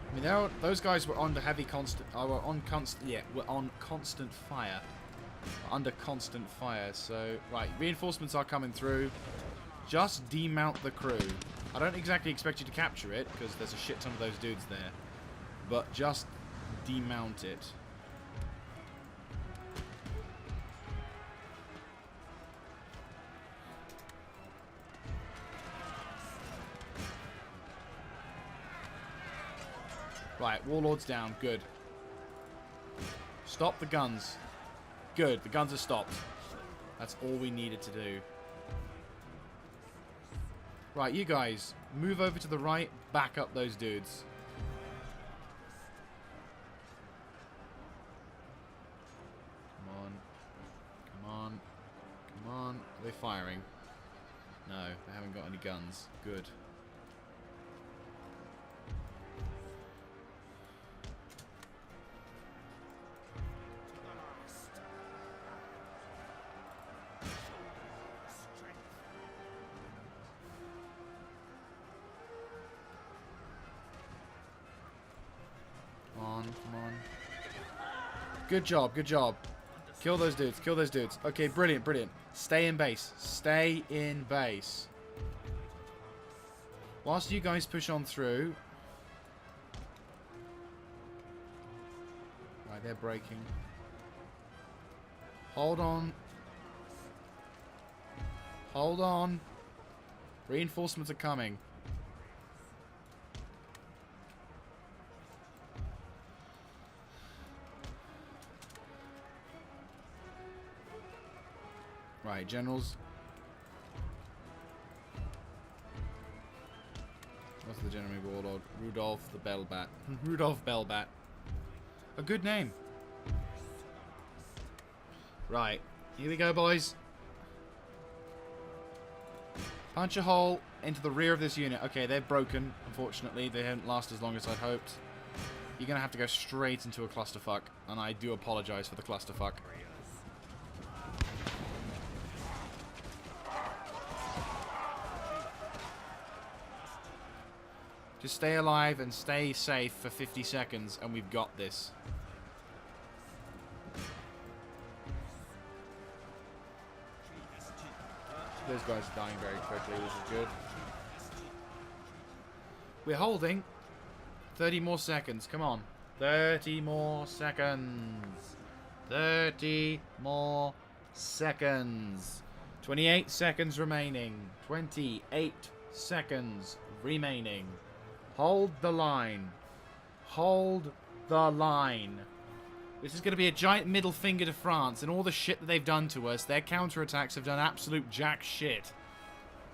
I mean, those guys were under heavy constant. Were on constant fire. Under constant fire. So right, reinforcements are coming through. Just demount the crew. I don't exactly expect you to capture it because there's a shit ton of those dudes there. But just demount it. Right, warlord's down. Good. Stop the guns. Good, the guns are stopped. That's all we needed to do. Right, you guys, move over to the right, back up those dudes. Come on. Come on. Come on. Are they firing? No, they haven't got any guns. Good. Come on. Good job, good job. Kill those dudes, kill those dudes. Okay, brilliant, brilliant. Stay in base. Stay in base. Whilst you guys push on through. Right, they're breaking. Hold on. Hold on. Reinforcements are coming. Right, generals. What's the general warlord? Rudolph the Bellbat. Rudolph Bellbat. A good name. Right, here we go, boys. Punch a hole into the rear of this unit. Okay, they're broken. Unfortunately, they haven't lasted as long as I'd hoped. You're going to have to go straight into a clusterfuck, and I do apologize for the clusterfuck. Just stay alive and stay safe for 50 seconds, and we've got this. Those guys are dying very quickly, which is good. We're holding. 30 more seconds, come on. 30 more seconds. 30 more seconds. 28 seconds remaining. 28 seconds remaining. Hold the line. Hold the line. This is going to be a giant middle finger to France, and all the shit that they've done to us. Their counterattacks have done absolute jack shit.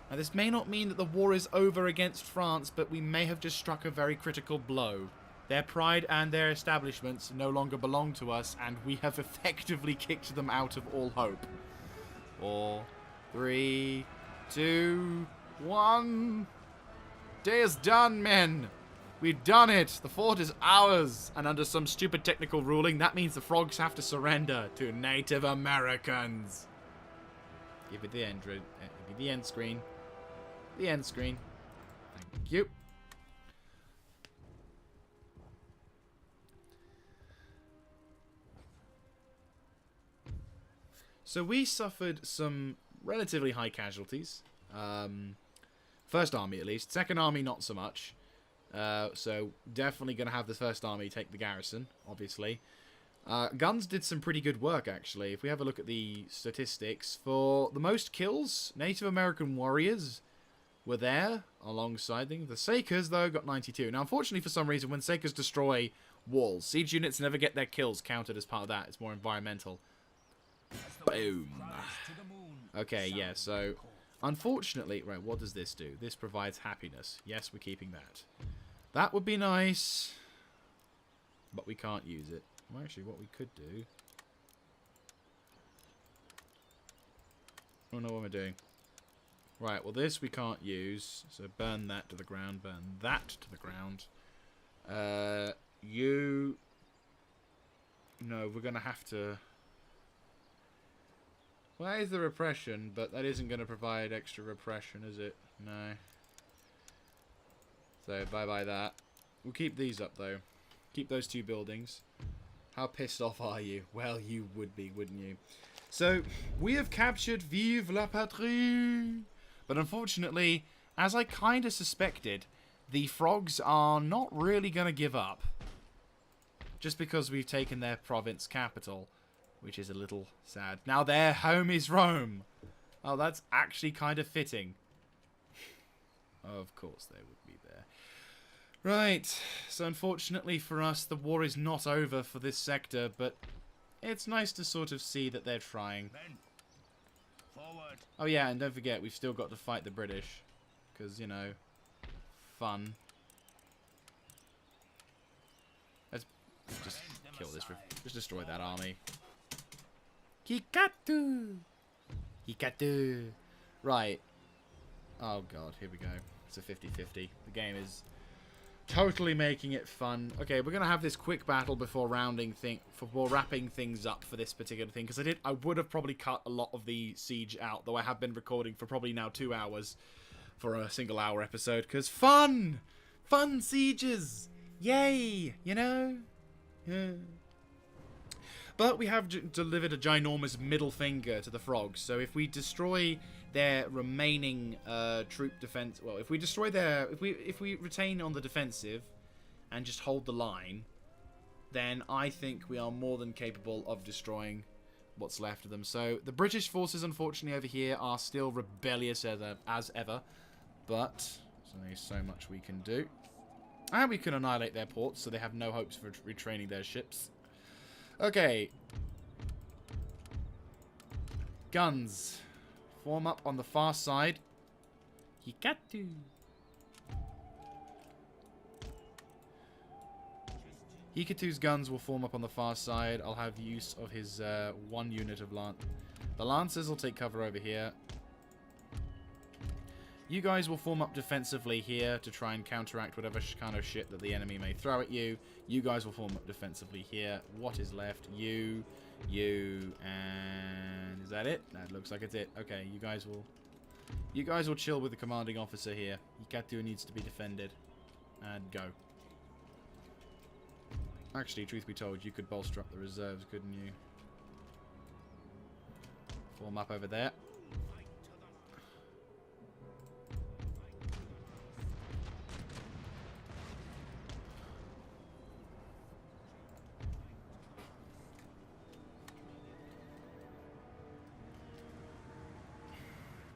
Now, this may not mean that the war is over against France, but we may have just struck a very critical blow. Their pride and their establishments no longer belong to us, and we have effectively kicked them out of all hope. 4, 3, 2, 1... Day is done, men. We've done it. The fort is ours. And under some stupid technical ruling, that means the frogs have to surrender to Native Americans. Give it the end, the end screen. The end screen. Thank you. So we suffered some relatively high casualties. First army, at least. Second army, not so much. So definitely going to have the first army take the garrison, obviously. Guns did some pretty good work, actually. If we have a look at the statistics, for the most kills, Native American warriors were there alongside them. The Sakers, though, got 92. Now, unfortunately, for some reason, when Sakers destroy walls, siege units never get their kills counted as part of that. It's more environmental. Boom. Okay, yeah, so unfortunately, right, what does this do? This provides happiness. Yes, we're keeping that. That would be nice, but we can't use it. Well, actually, what we could do... I don't know what we're doing. Right, well, this we can't use, so burn that to the ground, burn that to the ground. You... No, we're going to have to... Well, that is the repression, but that isn't going to provide extra repression, is it? No. So, bye-bye that. We'll keep these up, though. Keep those two buildings. How pissed off are you? Well, you would be, wouldn't you? So, we have captured Vive la Patrie! But unfortunately, as I kind of suspected, the frogs are not really going to give up. Just because we've taken their province capital, which is a little sad. Now their home is Rome. Oh, that's actually kind of fitting. Of course they would be there. Right, so unfortunately for us, the war is not over for this sector, but it's nice to sort of see that they're trying. Men, forward. Oh yeah, and don't forget, we've still got to fight the British. Because, you know, fun. Let's just kill this. Just destroy that army. Hikatu! Hikatu! Right. Oh god, here we go. It's a 50-50. The game is totally making it fun. Okay, we're gonna have this quick battle before wrapping things up for this particular thing, because I would have probably cut a lot of the siege out, though I have been recording for probably now 2 hours for a single hour episode, because fun sieges, yay, you know. Yeah. But we have delivered a ginormous middle finger to the frogs. So if we destroy their remaining troop defense, well, if we destroy their, if we retain on the defensive and just hold the line, then I think we are more than capable of destroying what's left of them. So the British forces, unfortunately, over here are still rebellious as ever, but there's only so much we can do. And we can annihilate their ports, so they have no hopes for retraining their ships. Okay. Guns. Form up on the far side. Hikatu. Hikatu's guns will form up on the far side. I'll have use of his one unit of lance. The Lancers will take cover over here. You guys will form up defensively here to try and counteract whatever kind of shit that the enemy may throw at you. You guys will form up defensively here. What is left? You, and is that it? That looks like it's it. Okay, you guys will chill with the commanding officer here. Hikatu needs to be defended. And go. Actually, truth be told, you could bolster up the reserves, couldn't you? Form up over there.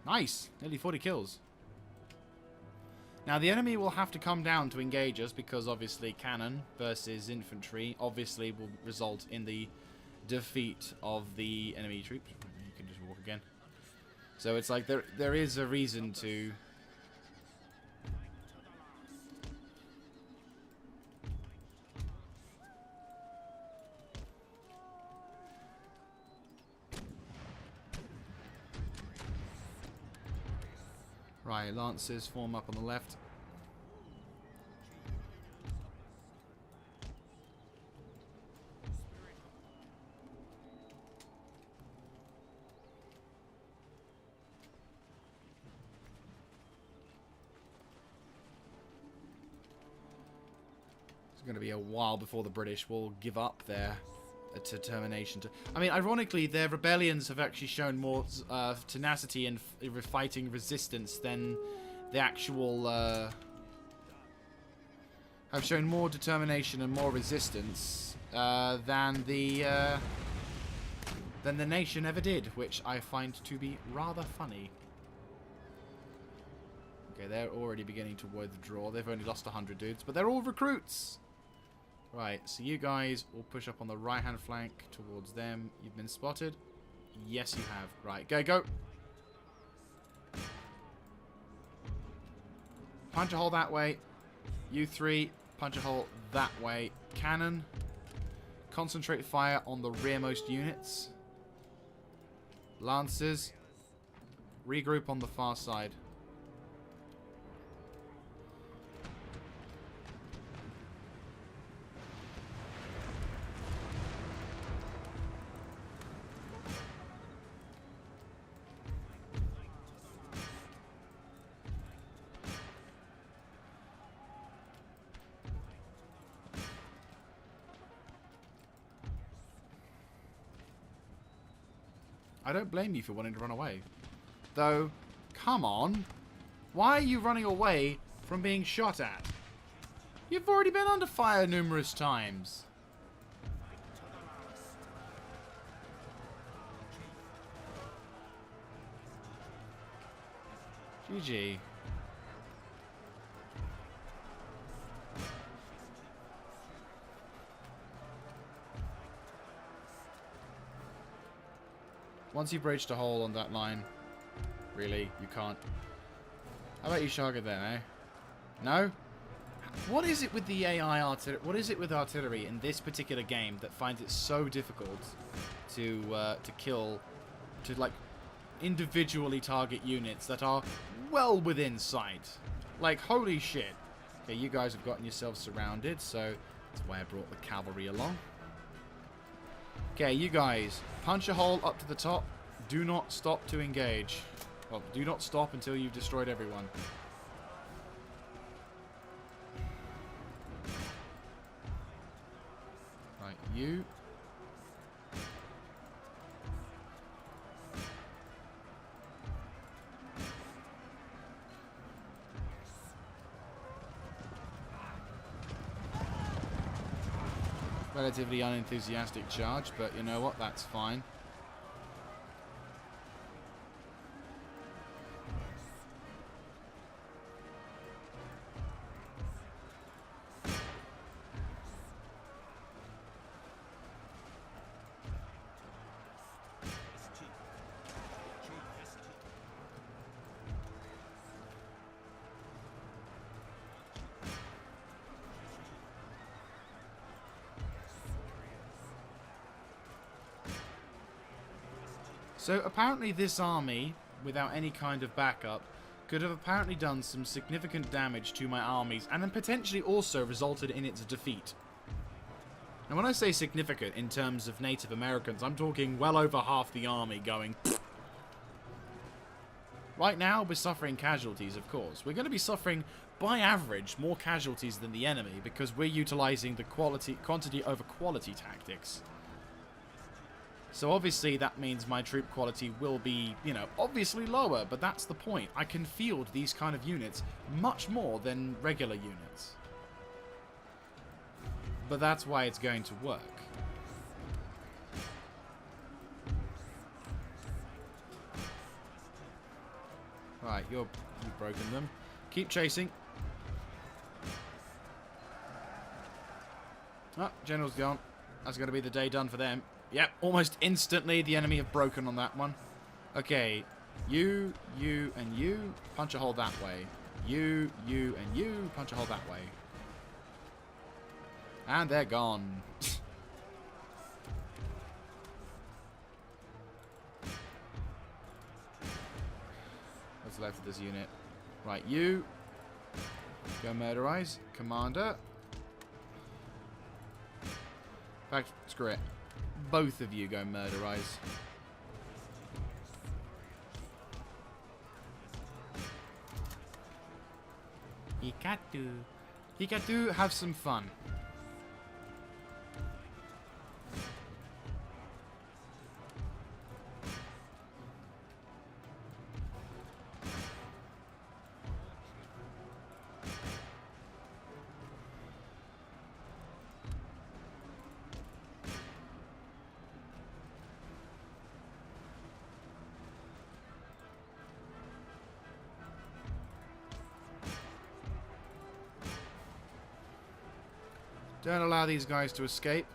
Nice! Nearly 40 kills. Now, the enemy will have to come down to engage us because, obviously, cannon versus infantry obviously will result in the defeat of the enemy troops. You can just walk again. So it's like there is a reason to... Right, Lancers form up on the left. It's going to be a while before the British will give up their determination to... I mean, ironically, their rebellions have actually shown more tenacity and fighting resistance than the actual have shown more determination and more resistance than the nation ever did, which I find to be rather funny. Okay, they're already beginning to withdraw. They've only lost 100 dudes, but they're all recruits. Right, so you guys will push up on the right-hand flank towards them. You've been spotted. Yes, you have. Right, go. Punch a hole that way. You three, punch a hole that way. Cannon. Concentrate fire on the rearmost units. Lancers. Regroup on the far side. I don't blame you for wanting to run away. Though, come on. Why are you running away from being shot at? You've already been under fire numerous times. GG. Once you've breached a hole on that line, really, you can't. How about you Jaeger then, eh? No? What is it with the AI artillery? What is it with artillery in this particular game that finds it so difficult to kill, to like individually target units that are well within sight? Like, holy shit. Okay, you guys have gotten yourselves surrounded, so that's why I brought the cavalry along. Okay, you guys, punch a hole up to the top. Do not stop to engage. Well, do not stop until you've destroyed everyone. Right, you. Relatively unenthusiastic charge, but you know what? That's fine. So apparently this army, without any kind of backup, could have apparently done some significant damage to my armies and then potentially also resulted in its defeat. And when I say significant in terms of Native Americans, I'm talking well over half the army going pfft. Right now we're suffering casualties, of course. We're going to be suffering, by average, more casualties than the enemy because we're utilizing the quantity over quality tactics. So obviously that means my troop quality will be, you know, obviously lower, but that's the point. I can field these kind of units much more than regular units. But that's why it's going to work. Right, you've broken them. Keep chasing. Oh, General's gone. That's going to be the day done for them. Yep, almost instantly the enemy have broken on that one. Okay, you, and you, punch a hole that way. You, and you, punch a hole that way. And they're gone. What's left of this unit? Right, you. Go murderize. Commander. In fact, screw it. Both of you go murderize. Hikatu. Hikatu, have some fun. Don't allow these guys to escape.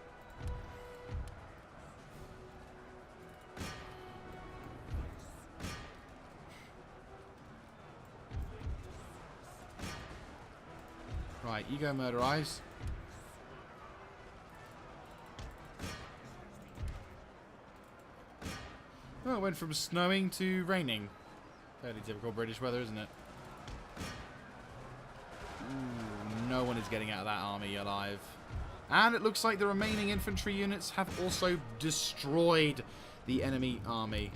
Right, you go, Murder Eyes. Oh, it went from snowing to raining. Fairly typical British weather, isn't it? Ooh, no one is getting out of that army alive. And it looks like the remaining infantry units have also destroyed the enemy army.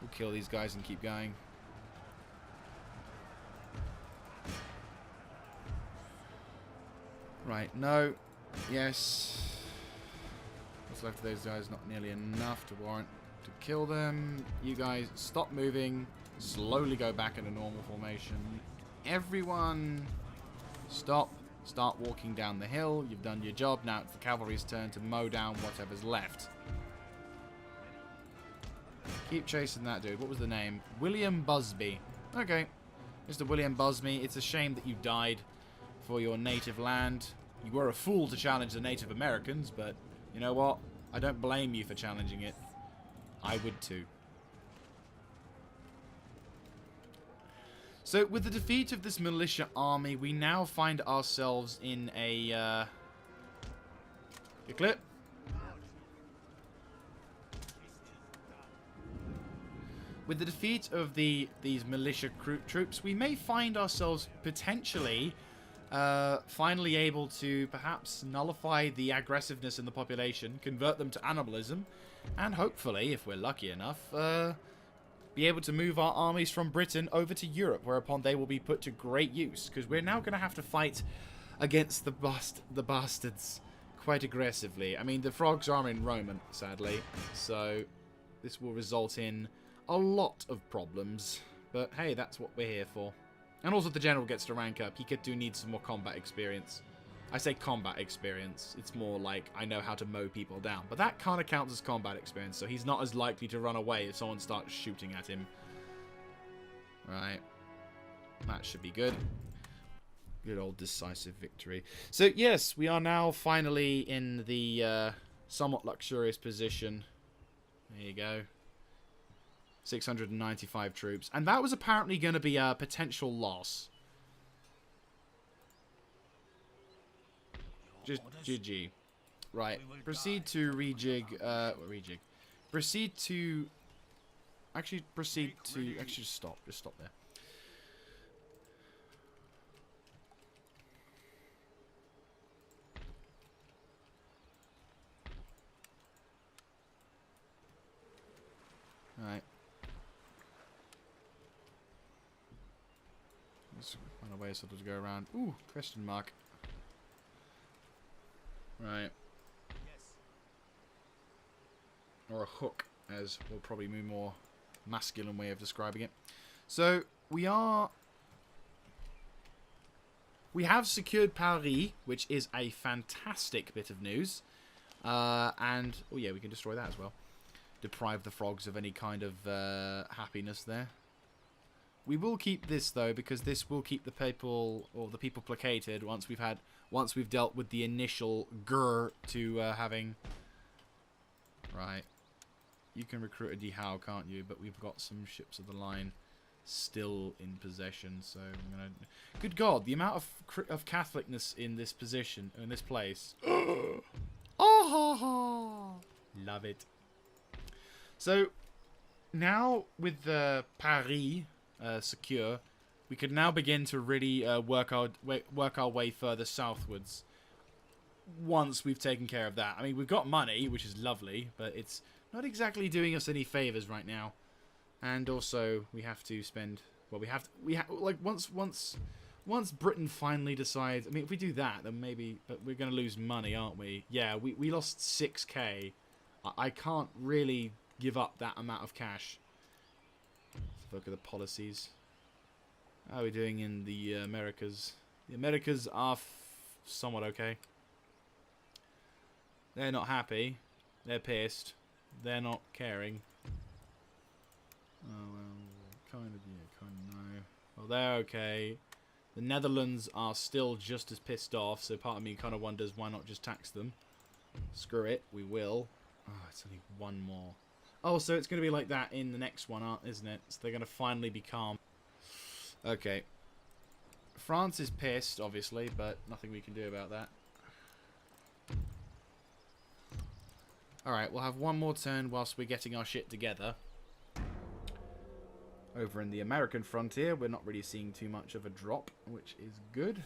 We'll kill these guys and keep going. Right, no. Yes. What's left of those guys? Not nearly enough to warrant to kill them. You guys, stop moving. Slowly go back into normal formation. Everyone, stop. Start walking down the hill. You've done your job. Now it's the cavalry's turn to mow down whatever's left. Keep chasing that dude. What was the name? William Busby. Okay. Mr. William Busby, it's a shame that you died for your native land. You were a fool to challenge the Native Americans, but you know what? I don't blame you for challenging it. I would too. So, with the defeat of this militia army, we now find ourselves in a, clip. With the defeat of these militia troops, we may find ourselves potentially finally able to perhaps nullify the aggressiveness in the population, convert them to animalism, and hopefully, if we're lucky enough, be able to move our armies from Britain over to Europe, whereupon they will be put to great use, because we're now going to have to fight against the bastards quite aggressively. I mean, the frogs are in Roman, sadly, so this will result in a lot of problems, but hey, that's what we're here for. And also the general gets to rank up. He do need some more combat experience. I say combat experience. It's more like I know how to mow people down. But that kind of counts as combat experience, so he's not as likely to run away if someone starts shooting at him. Right. That should be good. Good old decisive victory. So, yes, we are now finally in the somewhat luxurious position. There you go. 695 troops. And that was apparently going to be a potential loss. Just GG. Right. Proceed to rejig. Rejig. Proceed to... Actually, proceed to... Actually, just stop. Just stop there. Alright. Let's find a way sort of to go around. Ooh, question mark. Right. Or a hook, as will probably be a more masculine way of describing it. So, we have secured Paris, which is a fantastic bit of news. And, oh yeah, we can destroy that as well. Deprive the frogs of any kind of happiness there. We will keep this though, because this will keep the people placated once we've dealt with the initial grr to having. Right, you can recruit a Dehao, can't you? But we've got some ships of the line still in possession, so I'm gonna. Good God, the amount of Catholicness in this position, in this place. Oh, love it. So now with the Paris secure, we could now begin to really work our way further southwards. Once we've taken care of that, I mean, we've got money, which is lovely, but it's not exactly doing us any favors right now. And also, we have to spend. Well, like once Britain finally decides. I mean, if we do that, then maybe. But we're going to lose money, aren't we? Yeah, we lost 6k. I can't really give up that amount of cash. Let's look at the policies. How are we doing in the Americas? The Americas are somewhat okay. They're not happy. They're pissed. They're not caring. Oh, well, kind of, yeah, kind of no. Well, they're okay. The Netherlands are still just as pissed off, so part of me kind of wonders why not just tax them. Screw it, we will. Oh, it's only one more. Oh, so it's going to be like that in the next one, isn't it? So they're going to finally be calm. Okay. France is pissed, obviously, but nothing we can do about that. Alright, we'll have one more turn whilst we're getting our shit together. Over in the American frontier, we're not really seeing too much of a drop, which is good.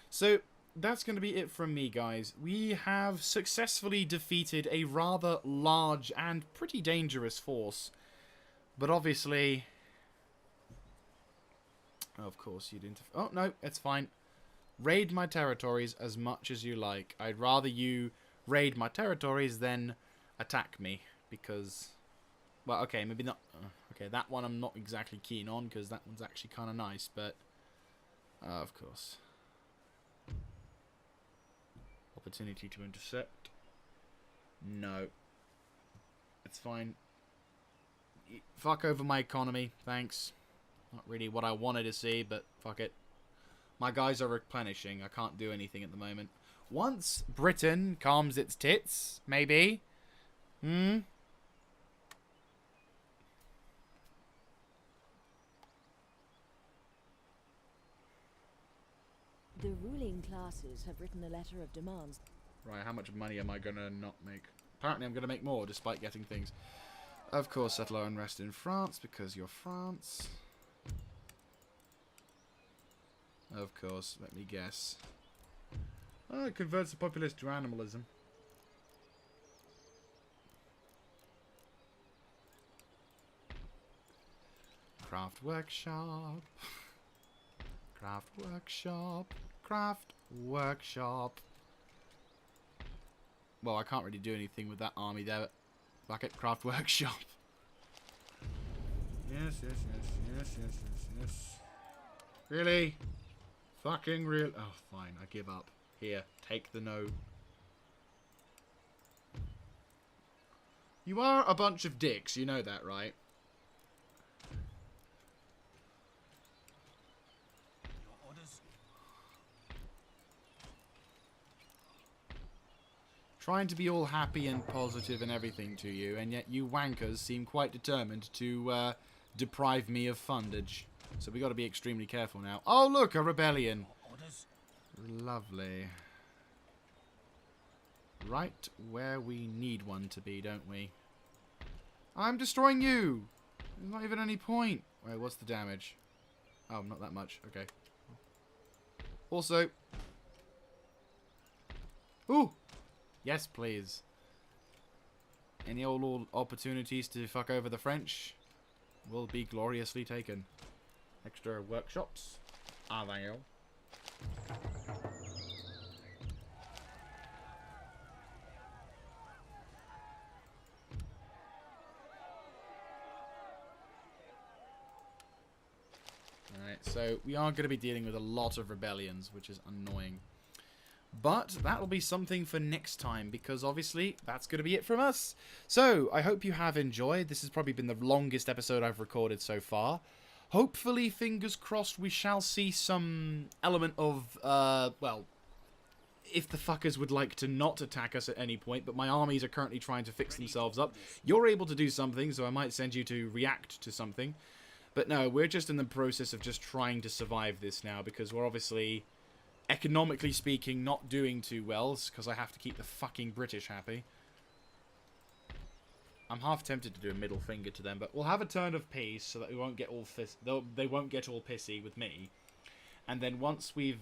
So, that's going to be it from me, guys. We have successfully defeated a rather large and pretty dangerous force. But obviously... Of course you didn't... Oh, no, it's fine. Raid my territories as much as you like. I'd rather you raid my territories than attack me. Because... Well, okay, maybe not... Okay, that one I'm not exactly keen on, because that one's actually kind of nice, but... of course. Opportunity to intercept. No. It's fine. Fuck over my economy, thanks. Not really what I wanted to see, but fuck it. My guys are replenishing. I can't do anything at the moment. Once Britain calms its tits, maybe. The ruling classes have written a letter of demands. Right, how much money am I gonna not make? Apparently I'm gonna make more, despite getting things. Of course, settler unrest in France, because you're France. Of course, let me guess. Oh, it converts the populace to animalism. Craft workshop. Craft workshop. Craft workshop. Well, I can't really do anything with that army there. Back at craft workshop. Yes, yes, yes, yes, yes, yes, yes. Really? Fucking real. Oh, fine. I give up. Here, take the note. You are a bunch of dicks. You know that, right? Your orders? Trying to be all happy and positive and everything to you, and yet you wankers seem quite determined to deprive me of fundage. So we got to be extremely careful now. Oh, look, a rebellion. Orders? Lovely. Right where we need one to be, don't we? I'm destroying you! There's not even any point. Wait, what's the damage? Oh, not that much. Okay. Also... Ooh! Yes, please. Any old opportunities to fuck over the French will be gloriously taken. Extra workshops. Ah, they are. Alright, so we are going to be dealing with a lot of rebellions, which is annoying. But that will be something for next time, because obviously that's going to be it from us. So, I hope you have enjoyed. This has probably been the longest episode I've recorded so far. Hopefully, fingers crossed, we shall see some element of, well, if the fuckers would like to not attack us at any point, but my armies are currently trying to fix themselves up. You're able to do something, so I might send you to react to something. But no, we're just in the process of just trying to survive this now, because we're obviously, economically speaking, not doing too well, because I have to keep the fucking British happy. I'm half tempted to do a middle finger to them, but we'll have a turn of peace so that we won't get all they won't get all pissy with me. And then once we've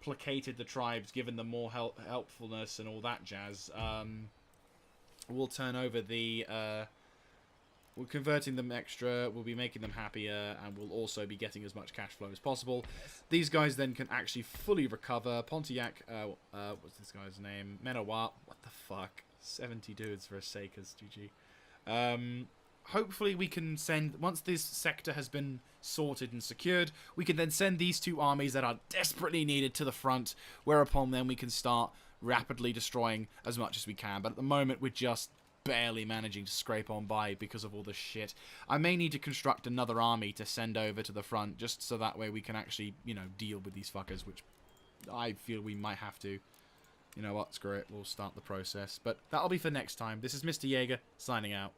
placated the tribes, given them more helpfulness and all that jazz, we'll turn over the... we're converting them extra, we'll be making them happier, and we'll also be getting as much cash flow as possible. These guys then can actually fully recover. Pontiac, what's this guy's name? Menoir, what the fuck? 70 dudes for a Sakers, GG. Hopefully we can send, once this sector has been sorted and secured, we can then send these two armies that are desperately needed to the front, whereupon then we can start rapidly destroying as much as we can. But at the moment we're just barely managing to scrape on by because of all the shit. I may need to construct another army to send over to the front, just so that way we can actually, you know, deal with these fuckers, which I feel we might have to. You know what, screw it, we'll start the process. But that'll be for next time. This is Mr. Jaeger, signing out.